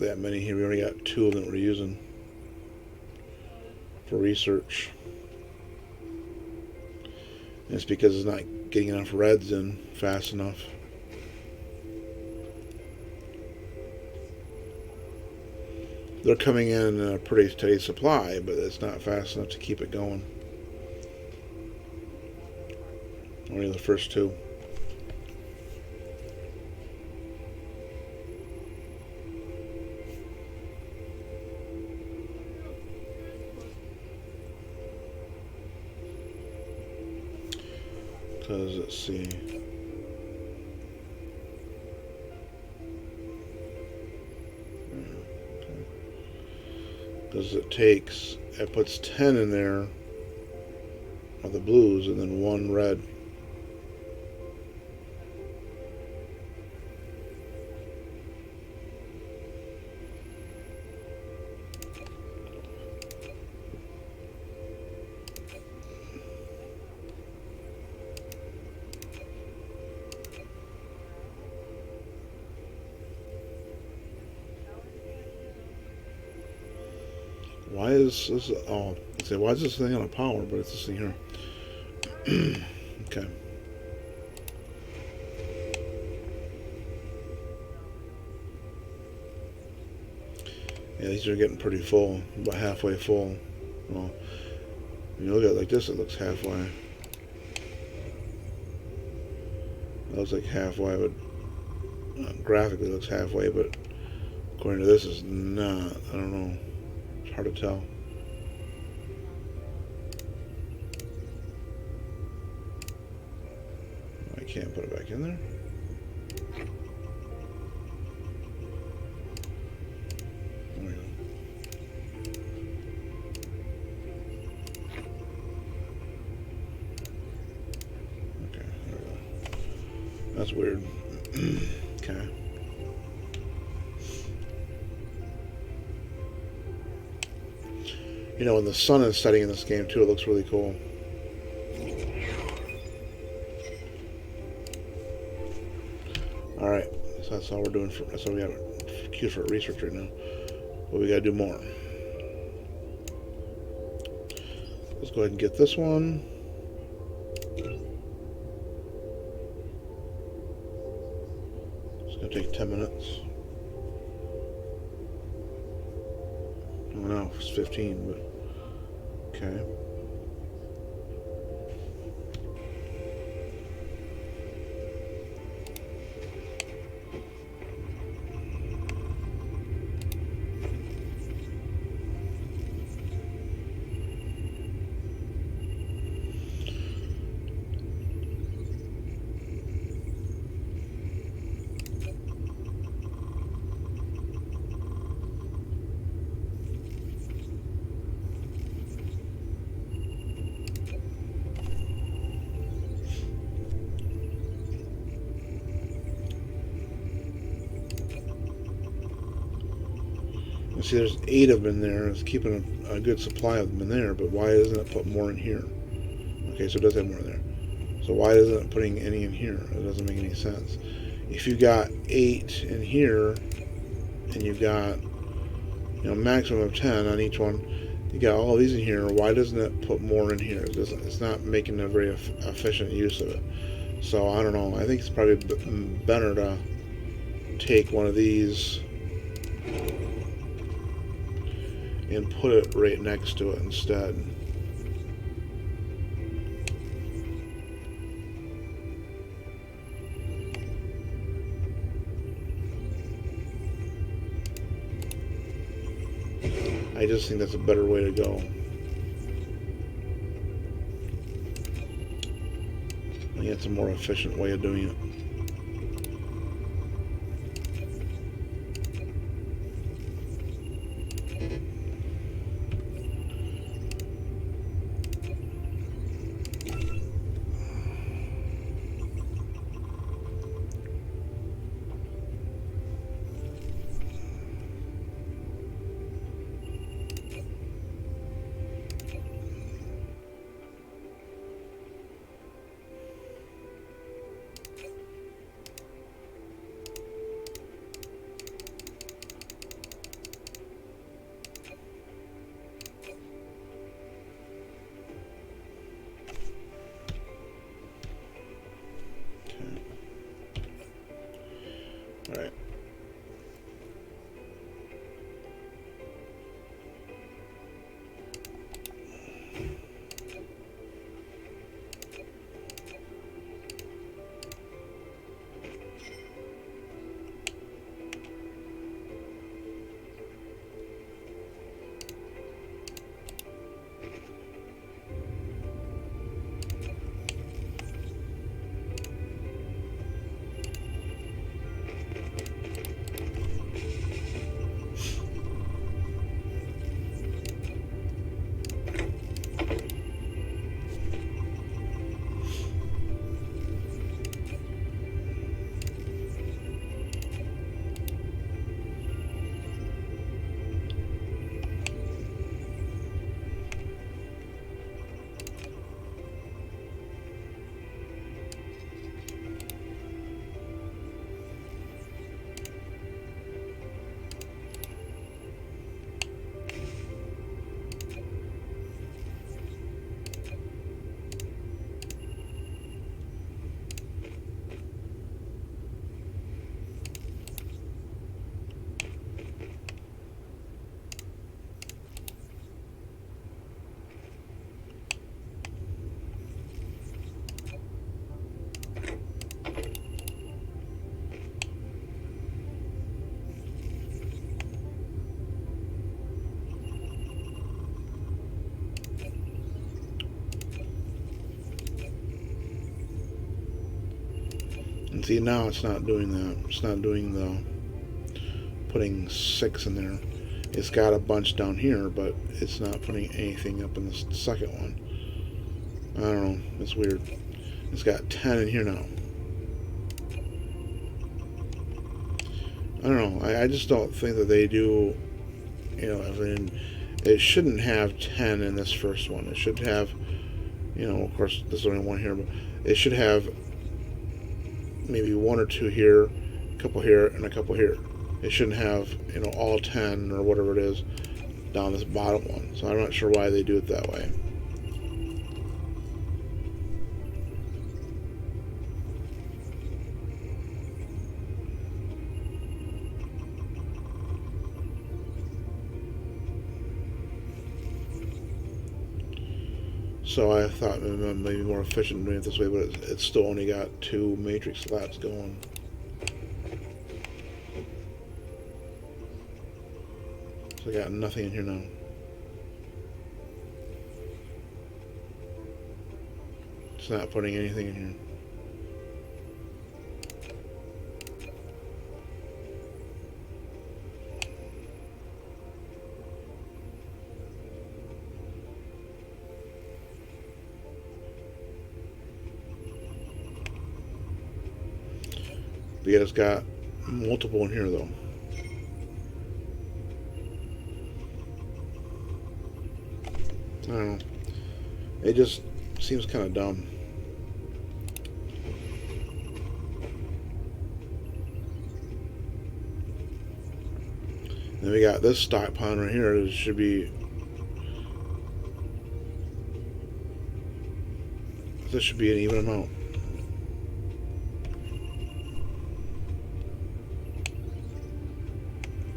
that many here. We already got 2 of them we're using for research. And it's because it's not getting enough reds in fast enough. They're coming in a pretty steady supply, but it's not fast enough to keep it going. Only the first 2. Because, let's see. Because it puts 10 in there of the blues and then 1 red. Why is this? Oh, I say, why is this thing on a power? But it's this thing here. Okay. Yeah, these are getting pretty full, about halfway full. Well, when you look at it like this, it looks halfway. That looks like halfway, but graphically it looks halfway, but according to this, it's not. I don't know. It's hard to tell. I can't put it back in there. There we go. Okay, there we go. That's weird. Okay. You know, when the sun is setting in this game too, it looks really cool. Alright, so that's all we're doing for, that's all we have queued for research right now. But we gotta do more. Let's go ahead and get this one. It's gonna take 10 minutes. Oh no, it's 15, but okay. See, there's 8 of them in there. It's keeping a good supply of them in there, but why doesn't it put more in here? Okay, so it does have more in there. So why isn't it putting any in here? It doesn't make any sense. If you got 8 in here, and you've got, you know, maximum of 10 on each one, you got all these in here, why doesn't it put more in here? It's not making a very efficient use of it. So I don't know. I think it's probably better to take one of these and put it right next to it instead. I just think that's a better way to go. I think it's a more efficient way of doing it. All right. And see, now it's not doing that. It's not doing the putting 6 in there. It's got a bunch down here, but it's not putting anything up in the second one. I don't know. It's weird. It's got 10 in here now. I don't know. I just don't think that they do, you know, I mean, it shouldn't have 10 in this first one. It should have, you know, of course, there's only one here, but it should have maybe 1 or 2 here, a couple here, and a couple here. It shouldn't have, you know, all 10 or whatever it is down this bottom one. So I'm not sure why they do it that way. So I thought maybe more efficient doing it this way, but it's still only got 2 matrix slats going. So I got nothing in here now. It's not putting anything in here. But yet it's got multiple in here though. I don't know. It just seems kind of dumb. Then we got this stockpile right here. It should be. This should be an even amount.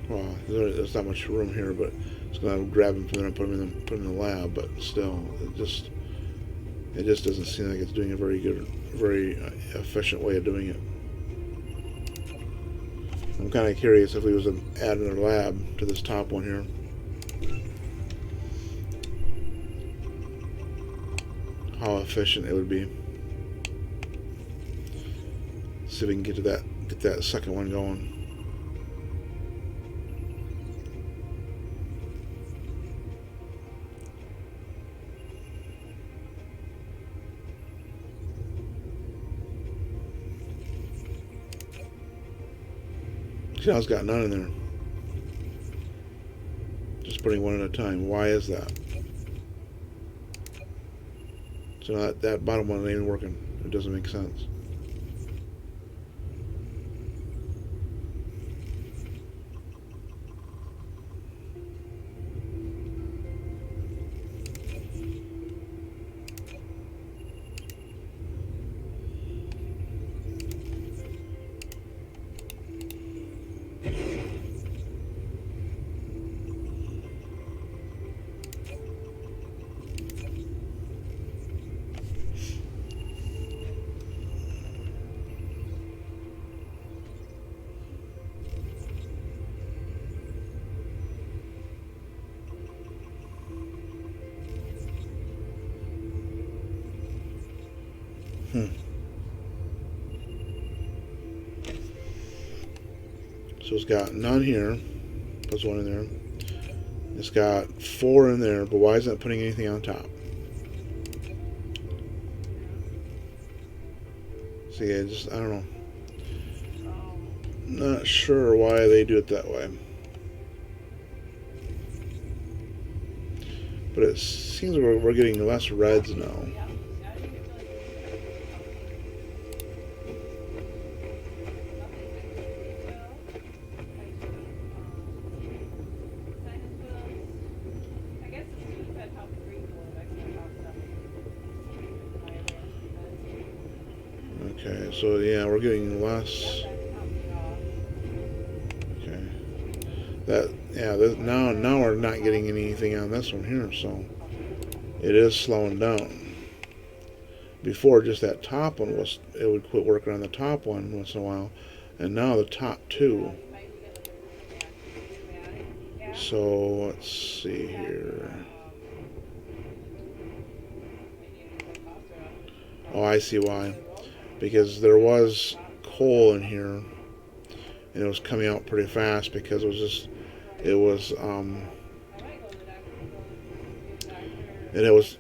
Well, there's not much room here, but it's gonna grab them from there and put them in the lab. But still, it just doesn't seem like it's doing a very good, very efficient way of doing it. I'm kind of curious if we was to add another lab to this top one here. How efficient it would be. See if we can get that second one going. See how it's got none in there. Just putting one at a time. Why is that? So that bottom one ain't even working. It doesn't make sense. So it's got none here. Puts one in there. It's got 4 in there, but why isn't it putting anything on top? See, I don't know. Not sure why they do it that way. But it seems we're getting less reds now. Okay, so yeah, we're getting less. Okay, now we're not getting anything on this one here, so it is slowing down. Before, just that top one it would quit working on the top one once in a while, and now the top 2. So let's see here. Oh, I see why. Because there was coal in here, and it was coming out pretty fast because it was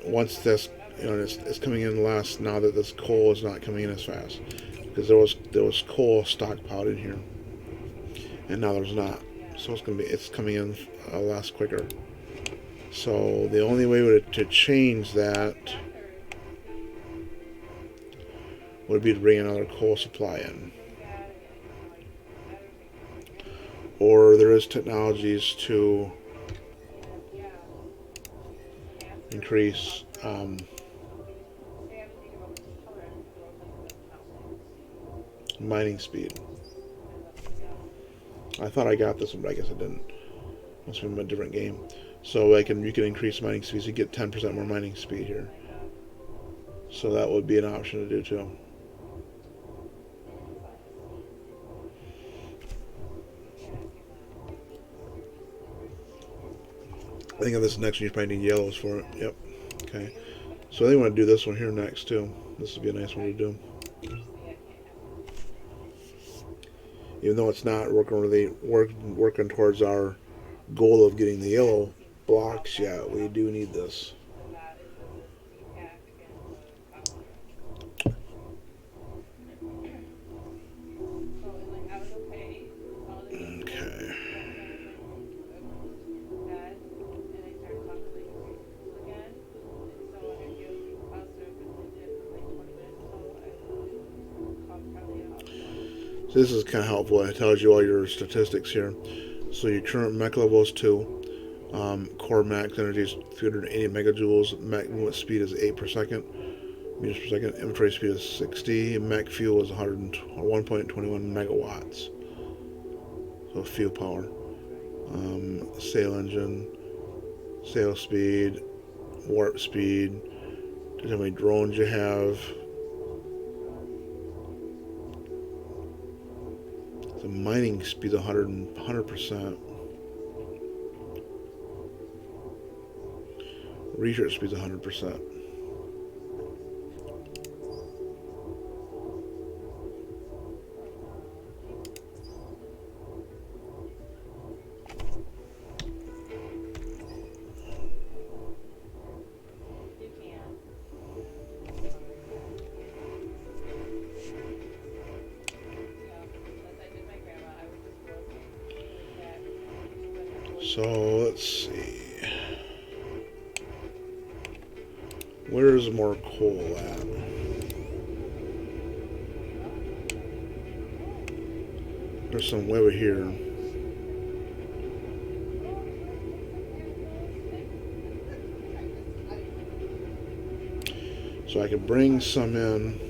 once this, it's coming in less now that this coal is not coming in as fast, because there was coal stockpiled in here, and now there's not. So it's coming in less quicker. So the only way to change that would be to bring another coal supply in, or there is technologies to increase mining speed. I thought I got this one, but I guess I didn't. Must have been a different game. So you can increase mining speeds. You get 10% more mining speed here. So that would be an option to do too. I think on this next one you probably need yellows for it. Yep. Okay. So I think I want to do this one here next too. This would be a nice one to do. Even though it's not working towards our goal of getting the yellow blocks yet, we do need this. Okay. So this is kind of helpful. It tells you all your statistics here. So your current mech level is 2. Core max energy is 380 megajoules. Mech movement speed is 8 per second. Meters per second. Inventory speed is 60. Mech fuel is 1.21 megawatts. So fuel power. Sail engine. Sail speed. Warp speed. How many drones you have. The mining speed is 100%. Research speed is 100%. So let's see. Where's more coal at? There's some way over here. So I could bring some in.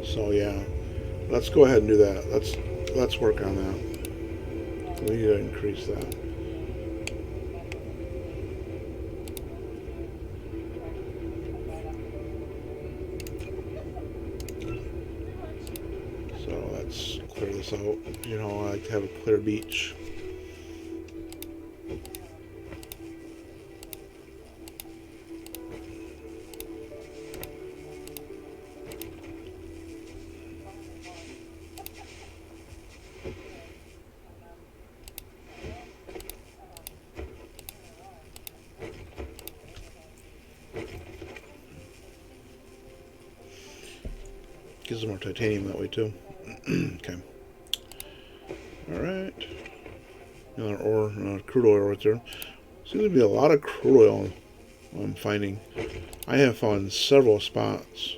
So yeah, let's go ahead and do that. Let's work on that. We need to increase that. So let's clear this out. You know, I like to have a clear beach. Gives more titanium that way too. Okay. Alright. Another crude oil right there. Seems to be a lot of crude oil I'm finding. I have found several spots.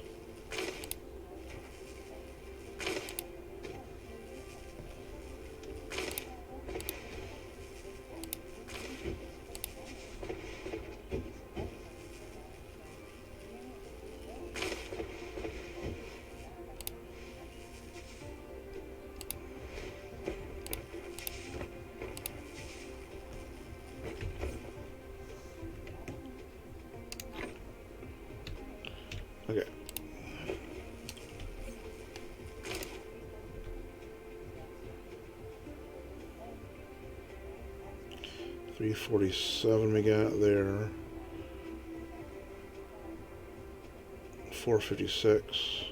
347 we got there. 456.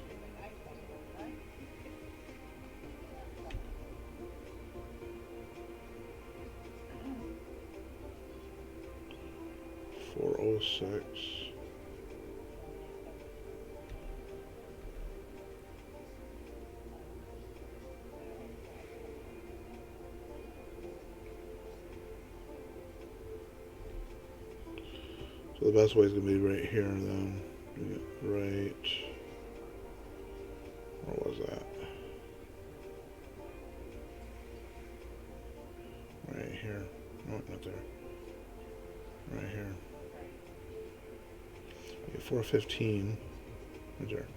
.406. So the best way is going to be right here then. Right. Where was that? Right here. No, not there. Right here. 415. Right there.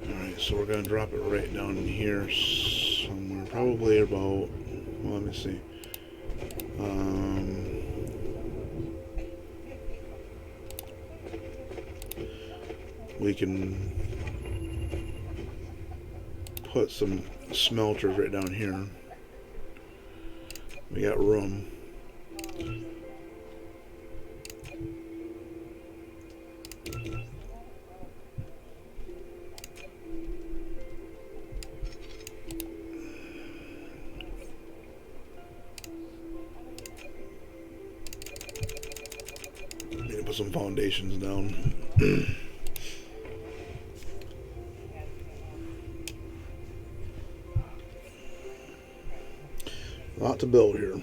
Alright, so we're going to drop it right down here somewhere. Probably about, well, let me see. We can put some smelters right down here. We got room. Need to put some foundations down. A lot to build here.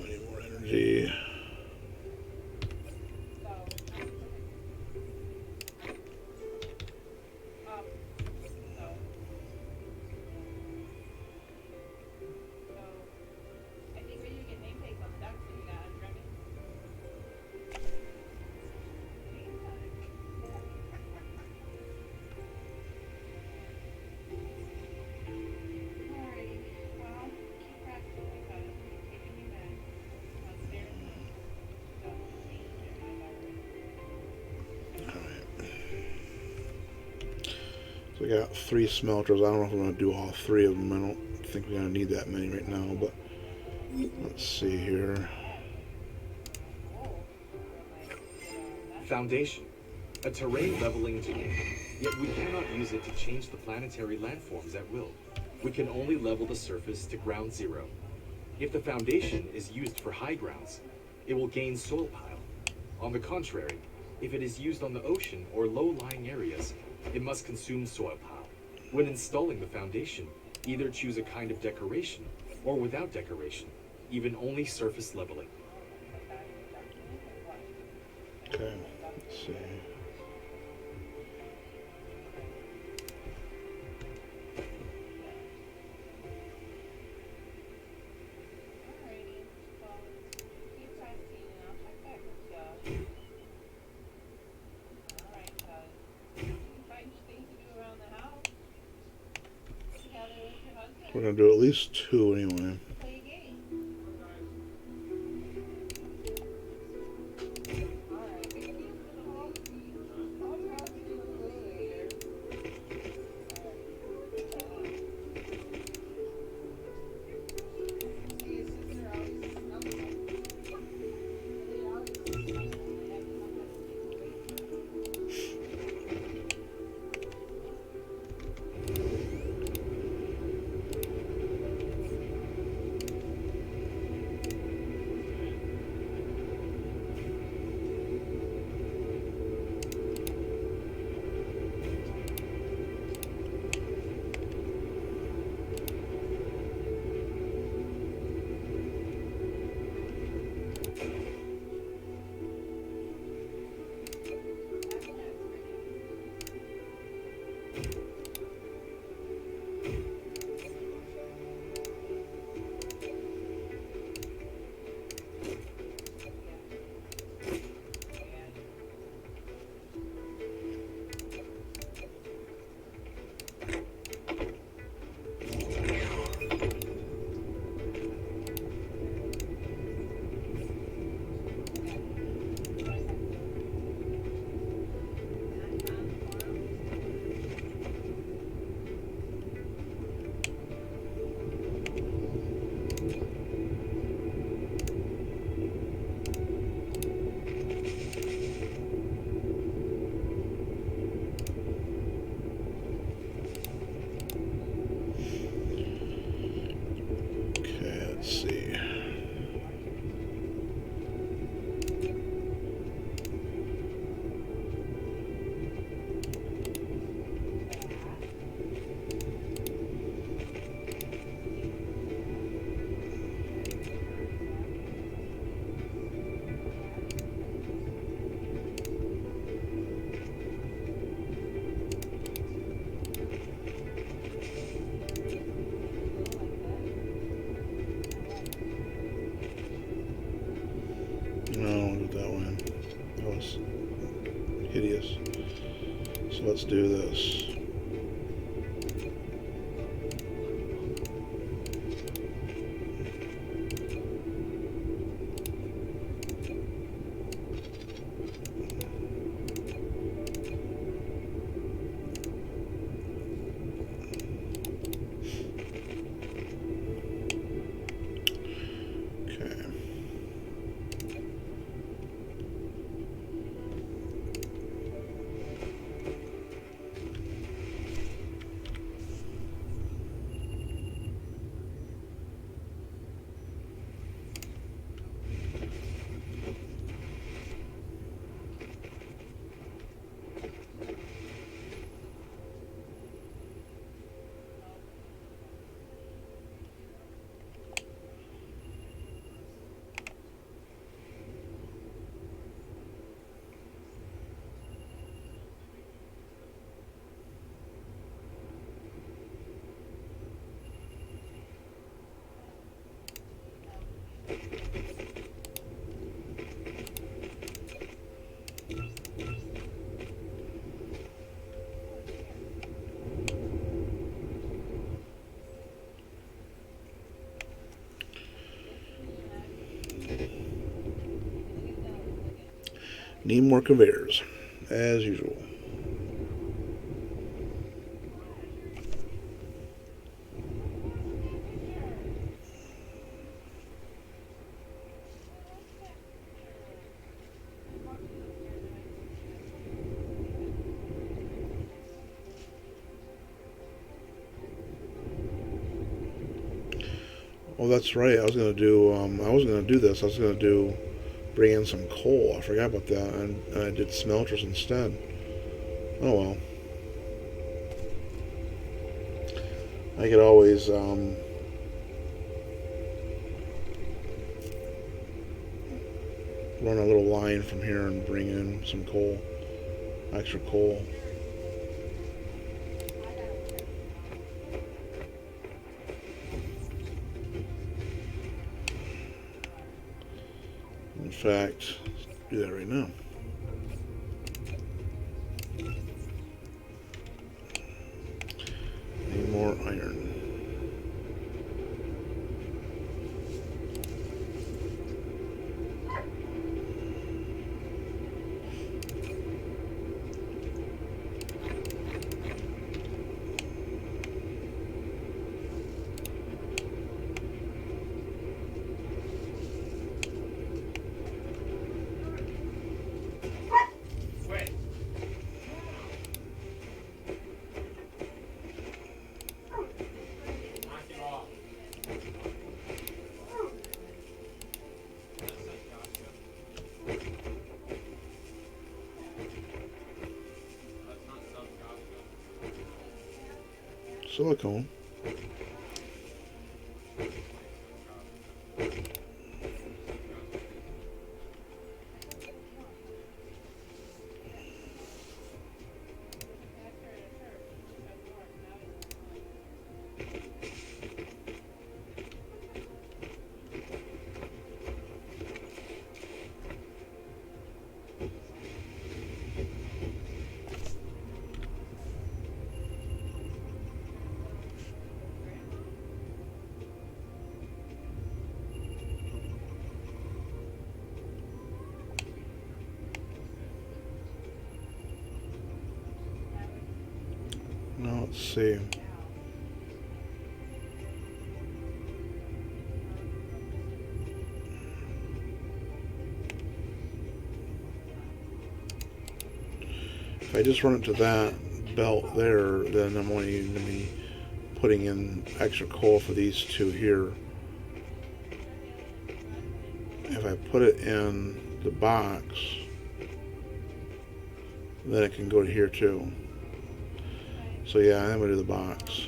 Need more energy. We got 3 smelters. I don't know if we're going to do all 3 of them. I don't think we're going to need that many right now, but let's see here. Foundation, a terrain leveling tool Yet we cannot use it to change the planetary landforms at will. We can only level the surface to ground zero. If the foundation is used for high grounds, it will gain soil pile. On the contrary, if it is used on the ocean or low-lying areas, it must consume soil pile. When installing the foundation, either choose a kind of decoration or without decoration, even only surface leveling. Okay, let's see. We're going to do at least 2 anyway. No, do that one. That was hideous. So let's do this. Need more conveyors, as usual. Oh, that's right. I was gonna do. I wasn't gonna do this. I was gonna bring in some coal. I forgot about that, and I did smelters instead. Oh well. I could always run a little line from here and bring in some coal, extra coal. In fact, let's do that right now. Need more iron. Silicone. Now let's see. If I just run it to that belt there, then I'm only going to be putting in extra coal for these two here. If I put it in the box, then it can go to here too. So yeah, I'm going to do the box.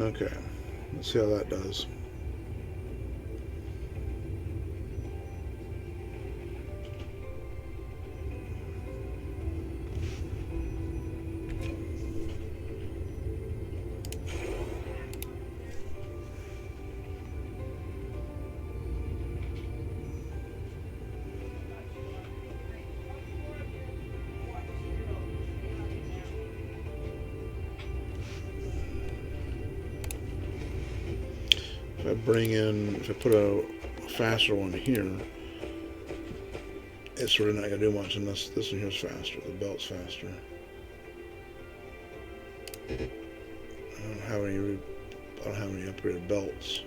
Okay, let's see how that does. If I put a faster one here, it's sort of not going to do much unless this one here's faster. The belt's faster. I don't have any upgraded belts.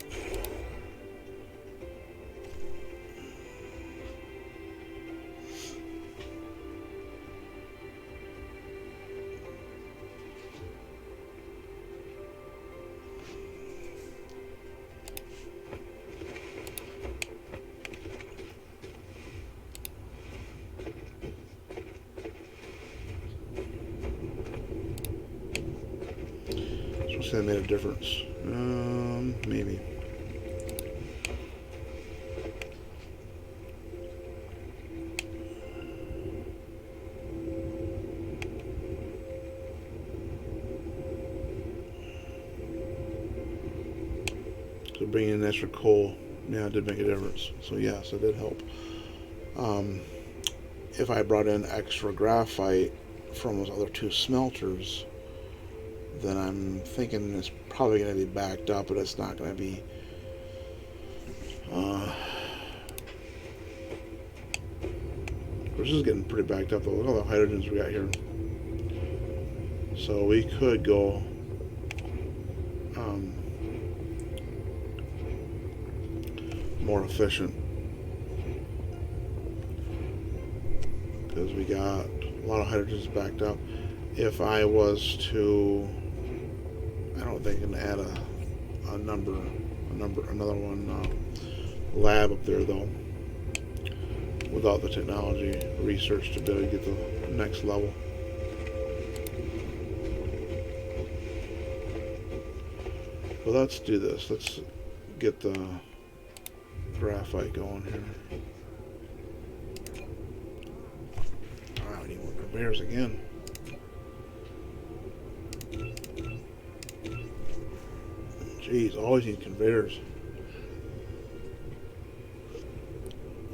That made a difference. Maybe. So bringing in extra coal, yeah, it did make a difference. So yes, it did help. If I brought in extra graphite from those other two smelters, then I'm thinking it's probably going to be backed up, but it's not going to be. This is getting pretty backed up though. Look at all the hydrogens we got here. So we could go. More efficient because we got a lot of hydrogens backed up. If I was to, I don't think I can add another one lab up there though, without the technology research to be able to get the next level. Well, let's do this. Let's get the graphite going here. Ah, we need more conveyors again. Jeez, always need conveyors.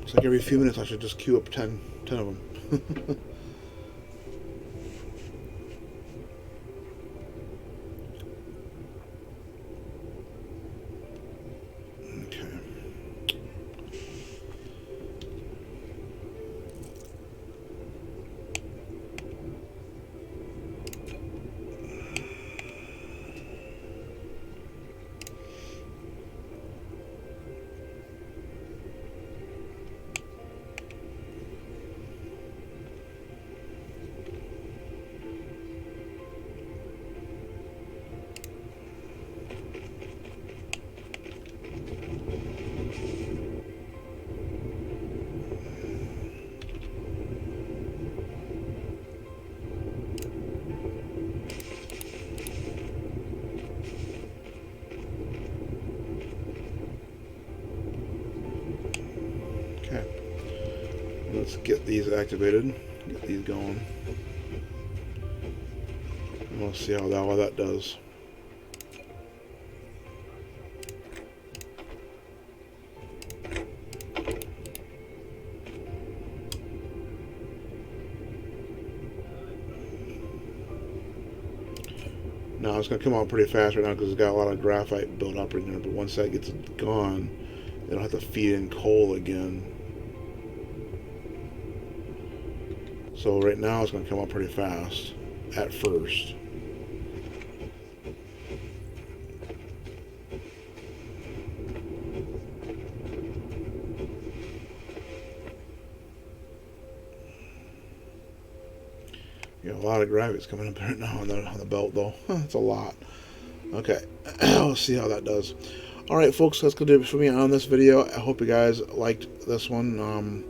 It's like every few minutes I should just queue up 10 of them. Let's get these activated, get these going. And we'll see how that does. Now it's going to come out pretty fast right now because it's got a lot of graphite built up in there, but once that gets gone, it'll have to feed in coal again. So right now it's going to come up pretty fast at first. You got a lot of gravity's coming up right now on the belt though. That's a lot. Okay, we'll see how that does. Alright folks, that's going to do it for me on this video. I hope you guys liked this one.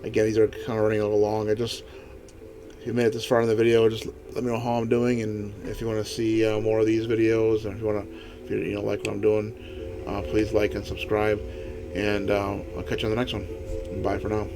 Again, these are kind of running a little long. If you made it this far in the video, just let me know how I'm doing, and if you want to see more of these videos, and if you want to If you like what I'm doing, please like and subscribe. And I'll catch you on the next one. Bye for now.